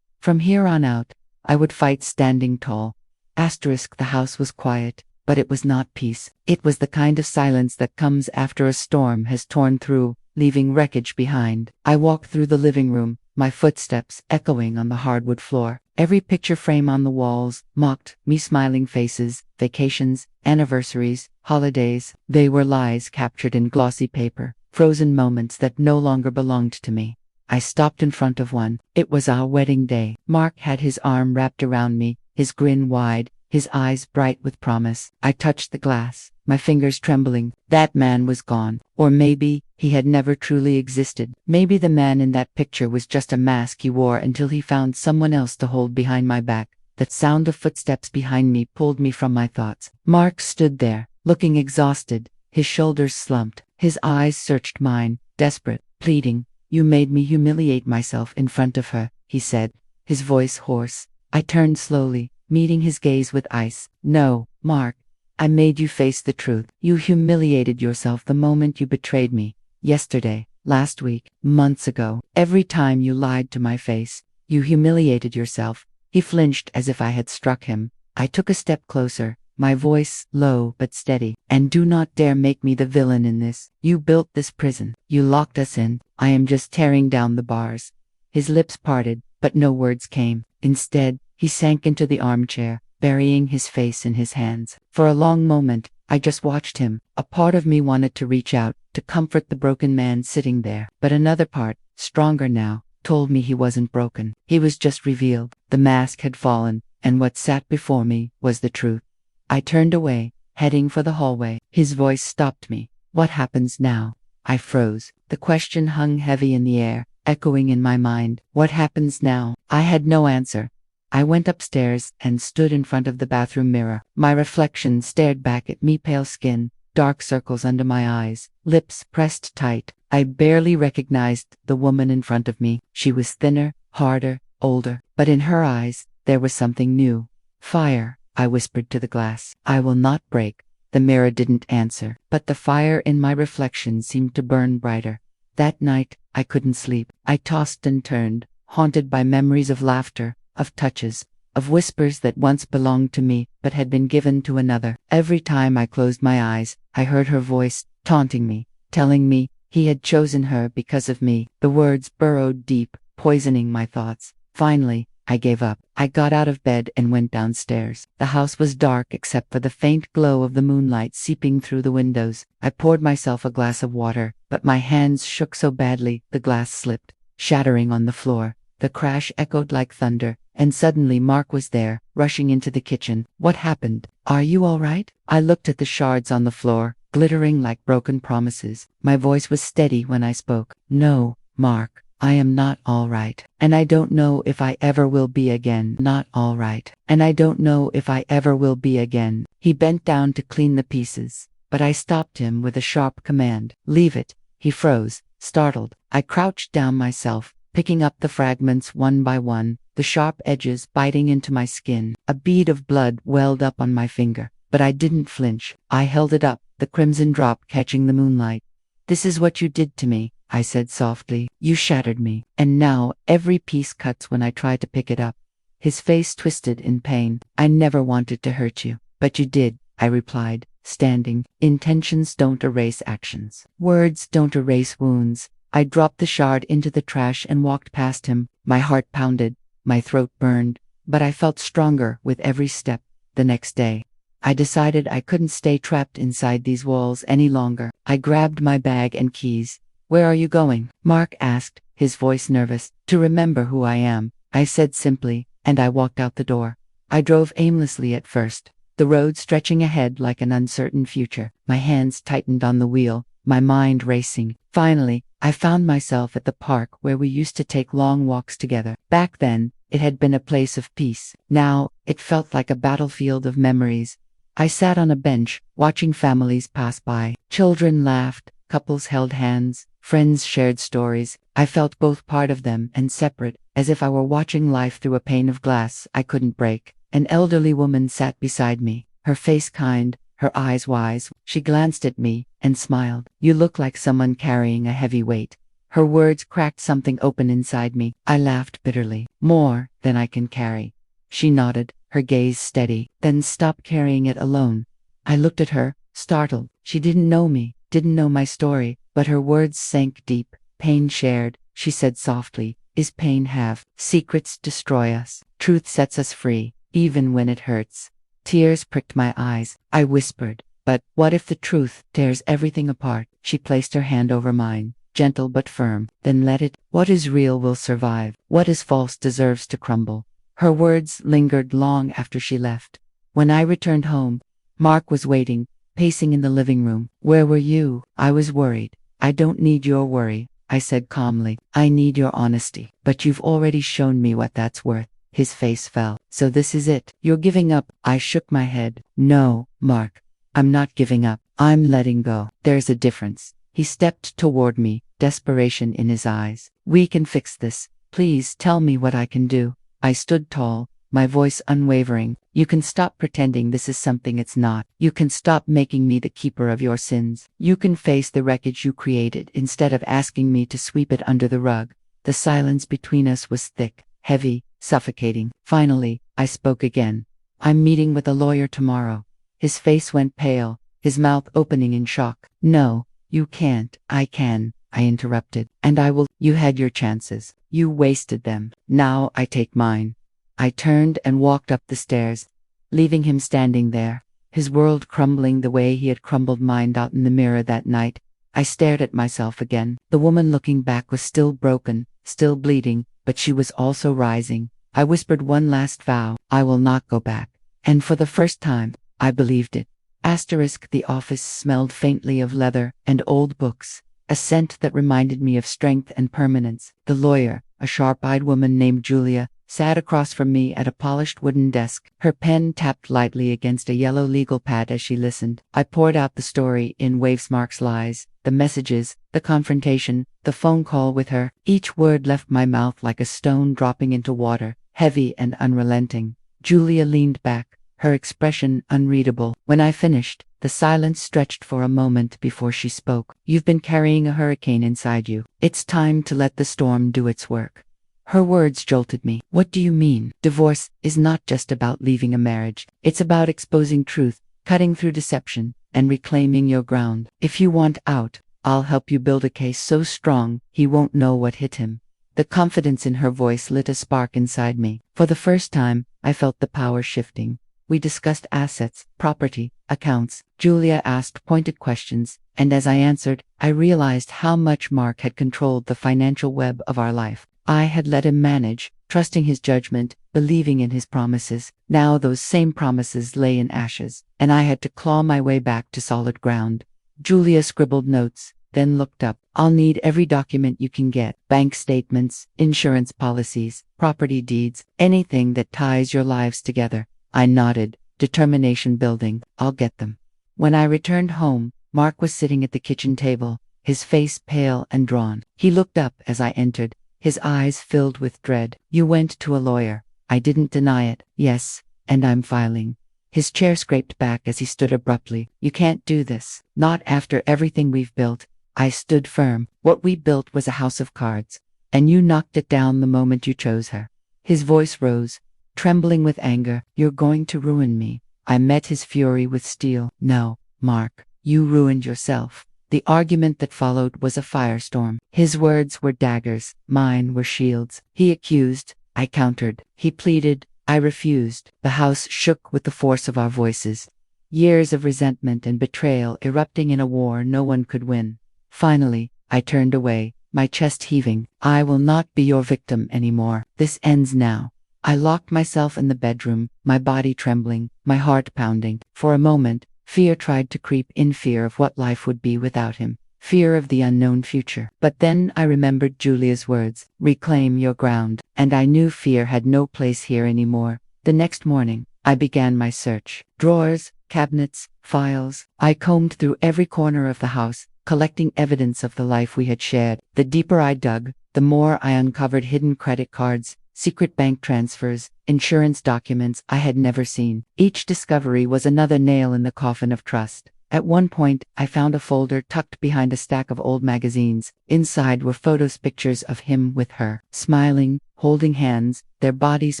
From here on out, I would fight standing tall. The house was quiet, but it was not peace. It was the kind of silence that comes after a storm has torn through, leaving wreckage behind. I walked through the living room, my footsteps echoing on the hardwood floor. Every picture frame on the walls mocked me, smiling faces, vacations, anniversaries, holidays. They were lies captured in glossy paper, frozen moments that no longer belonged to me. I stopped in front of one. It was our wedding day. Mark had his arm wrapped around me, his grin wide, his eyes bright with promise. I touched the glass, my fingers trembling. That man was gone. Or maybe he had never truly existed. Maybe the man in that picture was just a mask he wore until he found someone else to hold behind my back. That sound of footsteps behind me pulled me from my thoughts. Mark stood there, looking exhausted, his shoulders slumped, his eyes searched mine, desperate, pleading. You made me humiliate myself in front of her, he said, his voice hoarse. I turned slowly, meeting his gaze with ice. No, Mark. I made you face the truth. You humiliated yourself the moment you betrayed me. Yesterday, last week, months ago. Every time you lied to my face, you humiliated yourself. He flinched as if I had struck him. I took a step closer, my voice low but steady. And do not dare make me the villain in this. You built this prison. You locked us in. I am just tearing down the bars. His lips parted, but no words came. Instead, he sank into the armchair, burying his face in his hands. For a long moment, I just watched him. A part of me wanted to reach out, to comfort the broken man sitting there. But another part, stronger now, told me he wasn't broken. He was just revealed. The mask had fallen, and what sat before me was the truth. I turned away, heading for the hallway. His voice stopped me. What happens now? I froze. The question hung heavy in the air, echoing in my mind. What happens now? I had no answer. I went upstairs and stood in front of the bathroom mirror. My reflection stared back at me, pale skin, dark circles under my eyes, lips pressed tight. I barely recognized the woman in front of me. She was thinner, harder, older, but in her eyes, there was something new. Fire, I whispered to the glass. I will not break. The mirror didn't answer, but the fire in my reflection seemed to burn brighter. That night, I couldn't sleep. I tossed and turned, haunted by memories of laughter, of touches, of whispers that once belonged to me but had been given to another. Every time I closed my eyes, I heard her voice, taunting me, telling me he had chosen her because of me. The words burrowed deep, poisoning my thoughts. Finally, I gave up. I got out of bed and went downstairs. The house was dark except for the faint glow of the moonlight seeping through the windows. I poured myself a glass of water, but my hands shook so badly the glass slipped, shattering on the floor. The crash echoed like thunder, and suddenly Mark was there, rushing into the kitchen. What happened? Are you all right? I looked at the shards on the floor, glittering like broken promises. My voice was steady when I spoke. No, Mark, I am not all right. And I don't know if I ever will be again. Not all right. And I don't know if I ever will be again. He bent down to clean the pieces, but I stopped him with a sharp command. Leave it. He froze, startled. I crouched down myself, picking up the fragments one by one, the sharp edges biting into my skin. A bead of blood welled up on my finger, but I didn't flinch. I held it up, the crimson drop catching the moonlight. This is what you did to me, I said softly. You shattered me, and now every piece cuts when I try to pick it up. His face twisted in pain. I never wanted to hurt you, but you did, I replied, standing. Intentions don't erase actions. Words don't erase wounds. I dropped the shard into the trash and walked past him. My heart pounded, my throat burned, but I felt stronger with every step. The next day, I decided I couldn't stay trapped inside these walls any longer. I grabbed my bag and keys. "Where are you going?" Mark asked, his voice nervous. "To remember who I am," I said simply, and I walked out the door. I drove aimlessly at first, the road stretching ahead like an uncertain future. My hands tightened on the wheel, my mind racing. Finally, I found myself at the park where we used to take long walks together. Back then, it had been a place of peace. Now, it felt like a battlefield of memories. I sat on a bench, watching families pass by. Children laughed, couples held hands, friends shared stories. I felt both part of them and separate, as if I were watching life through a pane of glass I couldn't break. An elderly woman sat beside me, her face kind, her eyes wise. She glanced at me and smiled. "You look like someone carrying a heavy weight." Her words cracked something open inside me. I laughed bitterly. "More than I can carry." She nodded, her gaze steady. "Then stop carrying it alone." I looked at her, startled. She didn't know me, didn't know my story, but her words sank deep. "Pain shared," she said softly, "is pain half. Secrets destroy us. Truth sets us free, even when it hurts." Tears pricked my eyes. I whispered, "But what if the truth tears everything apart?" She placed her hand over mine, gentle but firm. "Then let it. What is real will survive. What is false deserves to crumble." Her words lingered long after she left. When I returned home, Mark was waiting, pacing in the living room. "Where were you?" I was worried. "I don't need your worry," I said calmly. "I need your honesty. But you've already shown me what that's worth." His face fell. "So this is it. You're giving up." I shook my head. "No, Mark. I'm not giving up. I'm letting go. There's a difference." He stepped toward me, desperation in his eyes. "We can fix this. Please tell me what I can do." I stood tall, my voice unwavering. "You can stop pretending this is something it's not. You can stop making me the keeper of your sins. You can face the wreckage you created instead of asking me to sweep it under the rug." The silence between us was thick, heavy, suffocating. Finally, I spoke again. "I'm meeting with a lawyer tomorrow." His face went pale, his mouth opening in shock. "No, you can't." "I can," I interrupted. "And I will." "You had your chances. You wasted them. Now I take mine." I turned and walked up the stairs, leaving him standing there, his world crumbling the way he had crumbled mine out in the mirror that night. I stared at myself again. The woman looking back was still broken, still bleeding, but she was also rising. I whispered one last vow. "I will not go back." And for the first time, I believed it. The office smelled faintly of leather and old books, a scent that reminded me of strength and permanence. The lawyer, a sharp-eyed woman named Julia, sat across from me at a polished wooden desk. Her pen tapped lightly against a yellow legal pad as she listened. I poured out the story in waves. Mark's lies, the messages, the confrontation, the phone call with her. Each word left my mouth like a stone dropping into water, heavy and unrelenting. Julia leaned back, her expression unreadable. When I finished, the silence stretched for a moment before she spoke. "You've been carrying a hurricane inside you. It's time to let the storm do its work." Her words jolted me. "What do you mean?" "Divorce is not just about leaving a marriage. It's about exposing truth, cutting through deception, and reclaiming your ground. If you want out, I'll help you build a case so strong he won't know what hit him." The confidence in her voice lit a spark inside me. For the first time, I felt the power shifting. We discussed assets, property, accounts. Julia asked pointed questions, and as I answered, I realized how much Mark had controlled the financial web of our life. I had let him manage, trusting his judgment, believing in his promises. Now those same promises lay in ashes, and I had to claw my way back to solid ground. Julia scribbled notes, then looked up. "I'll need every document you can get. Bank statements, insurance policies, property deeds, anything that ties your lives together." I nodded, determination building. "I'll get them." When I returned home, Mark was sitting at the kitchen table, his face pale and drawn. He looked up as I entered, his eyes filled with dread. "You went to a lawyer." I didn't deny it. "Yes, and I'm filing." His chair scraped back as he stood abruptly. "You can't do this. Not after everything we've built." I stood firm. "What we built was a house of cards, and you knocked it down the moment you chose her." His voice rose, trembling with anger. "You're going to ruin me." I met his fury with steel. "No, Mark, you ruined yourself." The argument that followed was a firestorm. His words were daggers, mine were shields. He accused, I countered. He pleaded, I refused. The house shook with the force of our voices. Years of resentment and betrayal erupting in a war no one could win. Finally, I turned away, my chest heaving. "I will not be your victim anymore. This ends now." I locked myself in the bedroom, my body trembling, my heart pounding. For a moment, fear tried to creep in, fear of what life would be without him, fear of the unknown future. But then I remembered Julia's words, "Reclaim your ground," and I knew fear had no place here anymore. The next morning, I began my search. Drawers, cabinets, files. I combed through every corner of the house, collecting evidence of the life we had shared. The deeper I dug, the more I uncovered hidden credit cards, secret bank transfers, insurance documents I had never seen. Each discovery was another nail in the coffin of trust. At one point, I found a folder tucked behind a stack of old magazines. Inside were pictures of him with her, smiling, holding hands, their bodies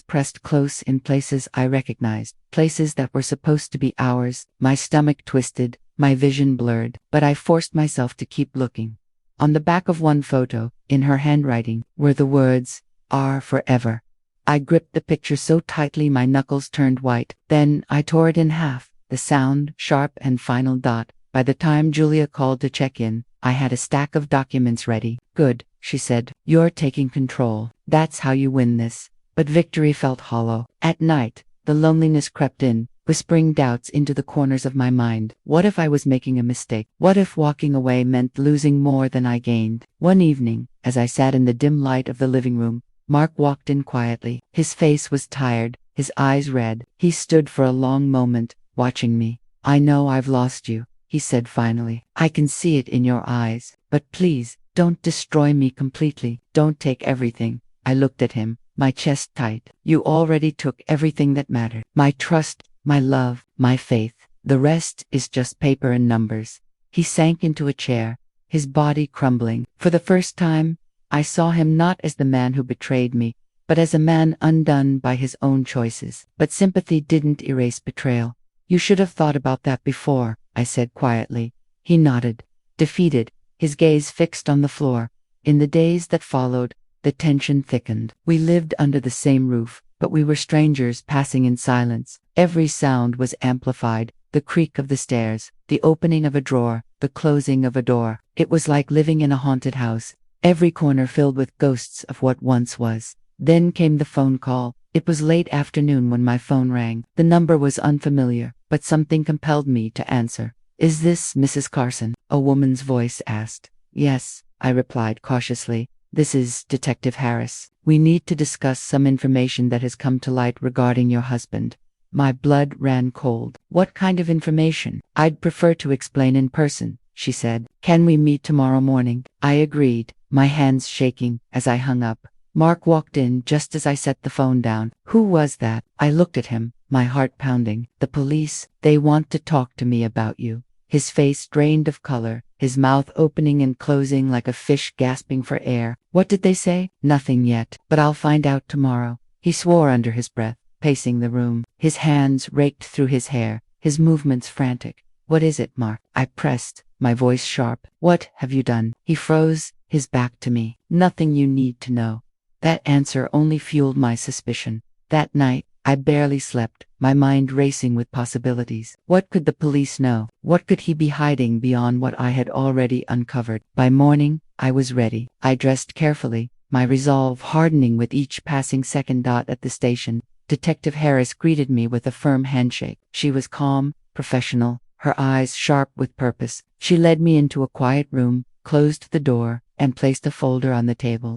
pressed close in places I recognized, places that were supposed to be ours. My stomach twisted, my vision blurred, but I forced myself to keep looking. On the back of one photo, in her handwriting, were the words, "Are forever." I gripped the picture so tightly my knuckles turned white. Then I tore it in half, the sound, sharp and final dot. By the time Julia called to check in, I had a stack of documents ready. "Good," she said. "You're taking control. That's how you win this." But victory felt hollow. At night, the loneliness crept in, whispering doubts into the corners of my mind. What if I was making a mistake? What if walking away meant losing more than I gained? One evening, as I sat in the dim light of the living room, Mark walked in quietly. His face was tired, his eyes red. He stood for a long moment, watching me. "I know I've lost you," he said finally. "I can see it in your eyes. But please, don't destroy me completely. Don't take everything." I looked at him, my chest tight. "You already took everything that mattered. My trust, my love, my faith. The rest is just paper and numbers." He sank into a chair, his body crumbling. For the first time, I saw him not as the man who betrayed me, but as a man undone by his own choices. But sympathy didn't erase betrayal. "You should have thought about that before," I said quietly. He nodded, defeated, his gaze fixed on the floor. In the days that followed, the tension thickened. We lived under the same roof, but we were strangers passing in silence. Every sound was amplified, the creak of the stairs, the opening of a drawer, the closing of a door. It was like living in a haunted house, every corner filled with ghosts of what once was. Then came the phone call. It was late afternoon when my phone rang. The number was unfamiliar, but something compelled me to answer. "Is this Mrs. Carson?" a woman's voice asked. "Yes," I replied cautiously. "This is Detective Harris. We need to discuss some information that has come to light regarding your husband." My blood ran cold. "What kind of information?" "I'd prefer to explain in person," she said. "Can we meet tomorrow morning?" I agreed, my hands shaking as I hung up. Mark walked in just as I set the phone down. "Who was that?" I looked at him, my heart pounding. "The police. They want to talk to me about you." His face drained of color, his mouth opening and closing like a fish gasping for air. "What did they say?" "Nothing yet, but I'll find out tomorrow." He swore under his breath, pacing the room. His hands raked through his hair, his movements frantic. "What is it, Mark?" I pressed, my voice sharp. "What have you done?" He froze, his back to me. "Nothing you need to know." That answer only fueled my suspicion. That night, I barely slept, my mind racing with possibilities. What could the police know? What could he be hiding beyond what I had already uncovered? By morning, I was ready. I dressed carefully, my resolve hardening with each passing second. At the station, Detective Harris greeted me with a firm handshake. She was calm, professional, her eyes sharp with purpose. She led me into a quiet room, closed the door, and placed a folder on the table.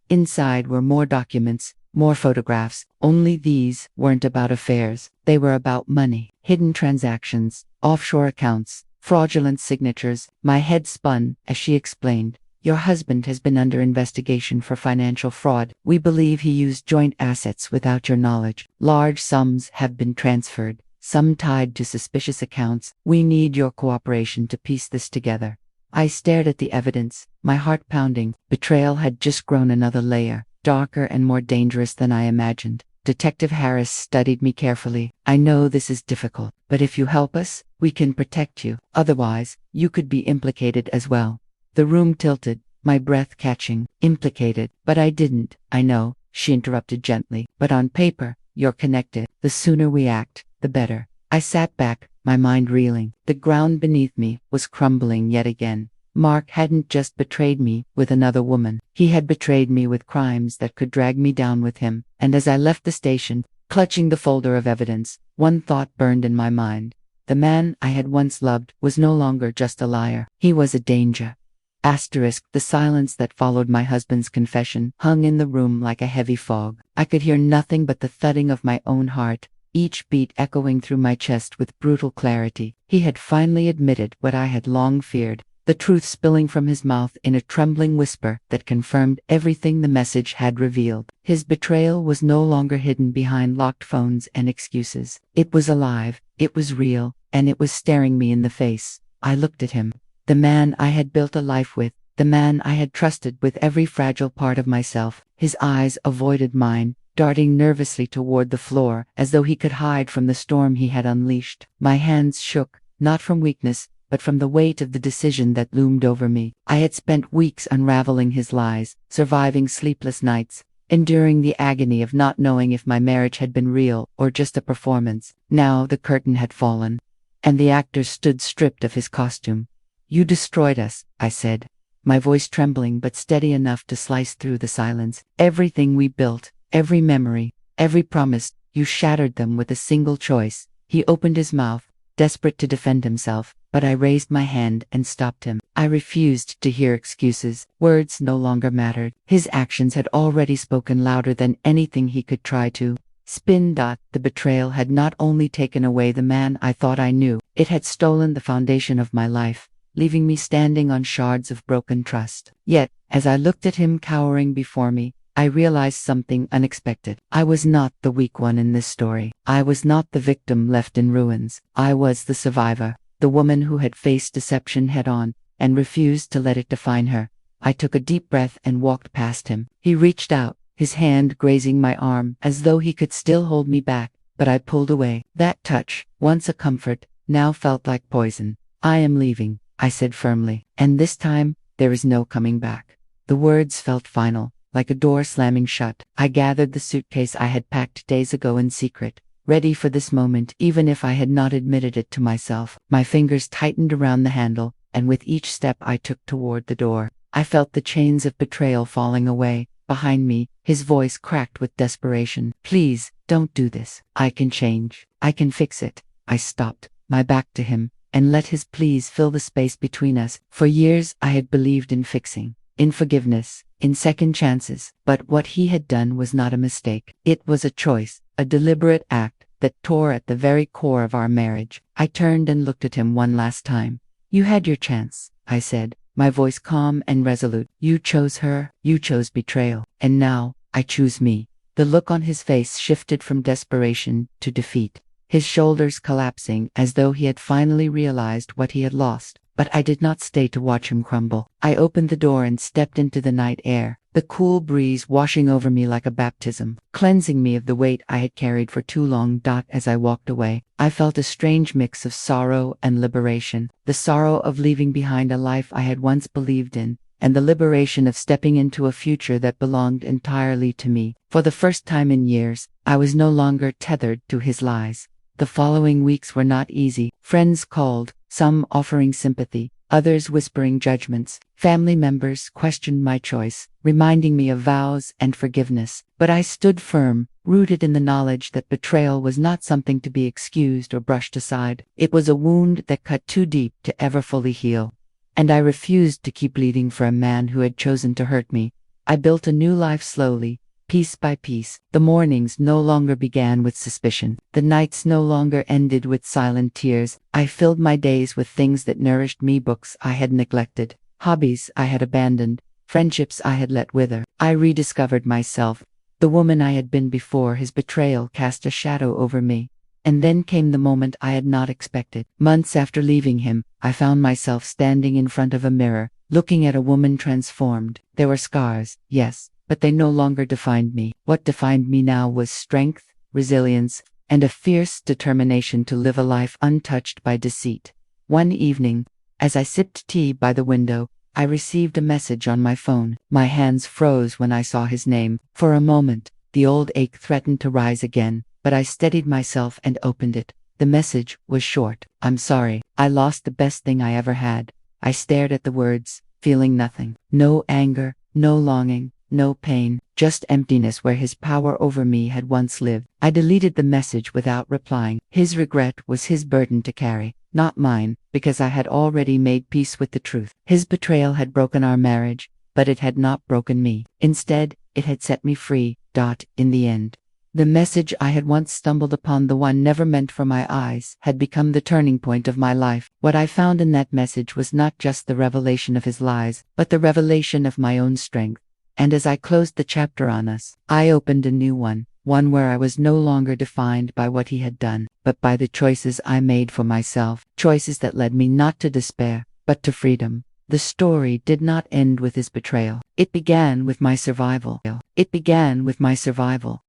Inside were more documents, more photographs. Only these weren't about affairs. They were about money, hidden transactions, offshore accounts, fraudulent signatures. My head spun as she explained. "Your husband has been under investigation for financial fraud. We believe he used joint assets without your knowledge. Large sums have been transferred, some tied to suspicious accounts. We need your cooperation to piece this together." I stared at the evidence, my heart pounding. Betrayal had just grown another layer, darker and more dangerous than I imagined. Detective Harris studied me carefully. I know this is difficult, but if you help us, we can protect you. Otherwise, you could be implicated as well. The room tilted, my breath catching. Implicated, but I didn't. I know, she interrupted gently. But on paper, you're connected. The sooner we act, the better. I sat back, my mind reeling. The ground beneath me was crumbling yet again. Mark hadn't just betrayed me with another woman. He had betrayed me with crimes that could drag me down with him. And as I left the station, clutching the folder of evidence, one thought burned in my mind. The man I had once loved was no longer just a liar. He was a danger. The silence that followed my husband's confession hung in the room like a heavy fog. I could hear nothing but the thudding of my own heart, each beat echoing through my chest with brutal clarity. He had finally admitted what I had long feared, the truth spilling from his mouth in a trembling whisper that confirmed everything the message had revealed. His betrayal was no longer hidden behind locked phones and excuses. It was alive, it was real, and it was staring me in the face. I looked at him. The man I had built a life with, the man I had trusted with every fragile part of myself. His eyes avoided mine, darting nervously toward the floor, as though he could hide from the storm he had unleashed. My hands shook, not from weakness, but from the weight of the decision that loomed over me. I had spent weeks unraveling his lies, surviving sleepless nights, enduring the agony of not knowing if my marriage had been real or just a performance. Now the curtain had fallen, and the actor stood stripped of his costume. "You destroyed us," I said, my voice trembling but steady enough to slice through the silence. "Everything we built, every memory, every promise, you shattered them with a single choice." He opened his mouth, desperate to defend himself, but I raised my hand and stopped him. I refused to hear excuses. Words no longer mattered. His actions had already spoken louder than anything he could try to. The betrayal had not only taken away the man I thought I knew, it had stolen the foundation of my life, leaving me standing on shards of broken trust. Yet, as I looked at him cowering before me, I realized something unexpected. I was not the weak one in this story. I was not the victim left in ruins. I was the survivor, the woman who had faced deception head-on and refused to let it define her. I took a deep breath and walked past him. He reached out, his hand grazing my arm, as though he could still hold me back, but I pulled away. That touch, once a comfort, now felt like poison. "I am leaving," I said firmly, "and this time, there is no coming back." The words felt final, like a door slamming shut. I gathered the suitcase I had packed days ago in secret, ready for this moment even if I had not admitted it to myself. My fingers tightened around the handle, and with each step I took toward the door, I felt the chains of betrayal falling away. Behind me, his voice cracked with desperation. "Please, don't do this. I can change. I can fix it." I stopped, my back to him, and let his pleas fill the space between us. For years I had believed in fixing, in forgiveness, in second chances. But what he had done was not a mistake. It was a choice, a deliberate act that tore at the very core of our marriage. I turned and looked at him one last time. "You had your chance," I said, my voice calm and resolute. "You chose her, you chose betrayal, and now, I choose me." The look on his face shifted from desperation to defeat, his shoulders collapsing as though he had finally realized what he had lost. But I did not stay to watch him crumble. I opened the door and stepped into the night air, the cool breeze washing over me like a baptism, cleansing me of the weight I had carried for too long. As I walked away, I felt a strange mix of sorrow and liberation, the sorrow of leaving behind a life I had once believed in, and the liberation of stepping into a future that belonged entirely to me. For the first time in years, I was no longer tethered to his lies. The following weeks were not easy. Friends called, some offering sympathy, others whispering judgments. Family members questioned my choice, reminding me of vows and forgiveness. But I stood firm, rooted in the knowledge that betrayal was not something to be excused or brushed aside. It was a wound that cut too deep to ever fully heal. And I refused to keep bleeding for a man who had chosen to hurt me. I built a new life slowly, piece by piece. The mornings no longer began with suspicion. The nights no longer ended with silent tears. I filled my days with things that nourished me, books I had neglected, hobbies I had abandoned, friendships I had let wither. I rediscovered myself, the woman I had been before his betrayal cast a shadow over me. And then came the moment I had not expected. Months after leaving him, I found myself standing in front of a mirror, looking at a woman transformed. There were scars, yes, but they no longer defined me. What defined me now was strength, resilience, and a fierce determination to live a life untouched by deceit. One evening, as I sipped tea by the window, I received a message on my phone. My hands froze when I saw his name. For a moment, the old ache threatened to rise again, but I steadied myself and opened it. The message was short. "I'm sorry. I lost the best thing I ever had." I stared at the words, feeling nothing. No anger, no longing, no pain, just emptiness where his power over me had once lived. I deleted the message without replying. His regret was his burden to carry, not mine, because I had already made peace with the truth. His betrayal had broken our marriage, but it had not broken me. Instead, it had set me free. In the end. The message I had once stumbled upon, the one never meant for my eyes, had become the turning point of my life. What I found in that message was not just the revelation of his lies, but the revelation of my own strength. And as I closed the chapter on us, I opened a new one where I was no longer defined by what he had done, but by the choices I made for myself, choices that led me not to despair, but to freedom. The story did not end with his betrayal. It began with my survival.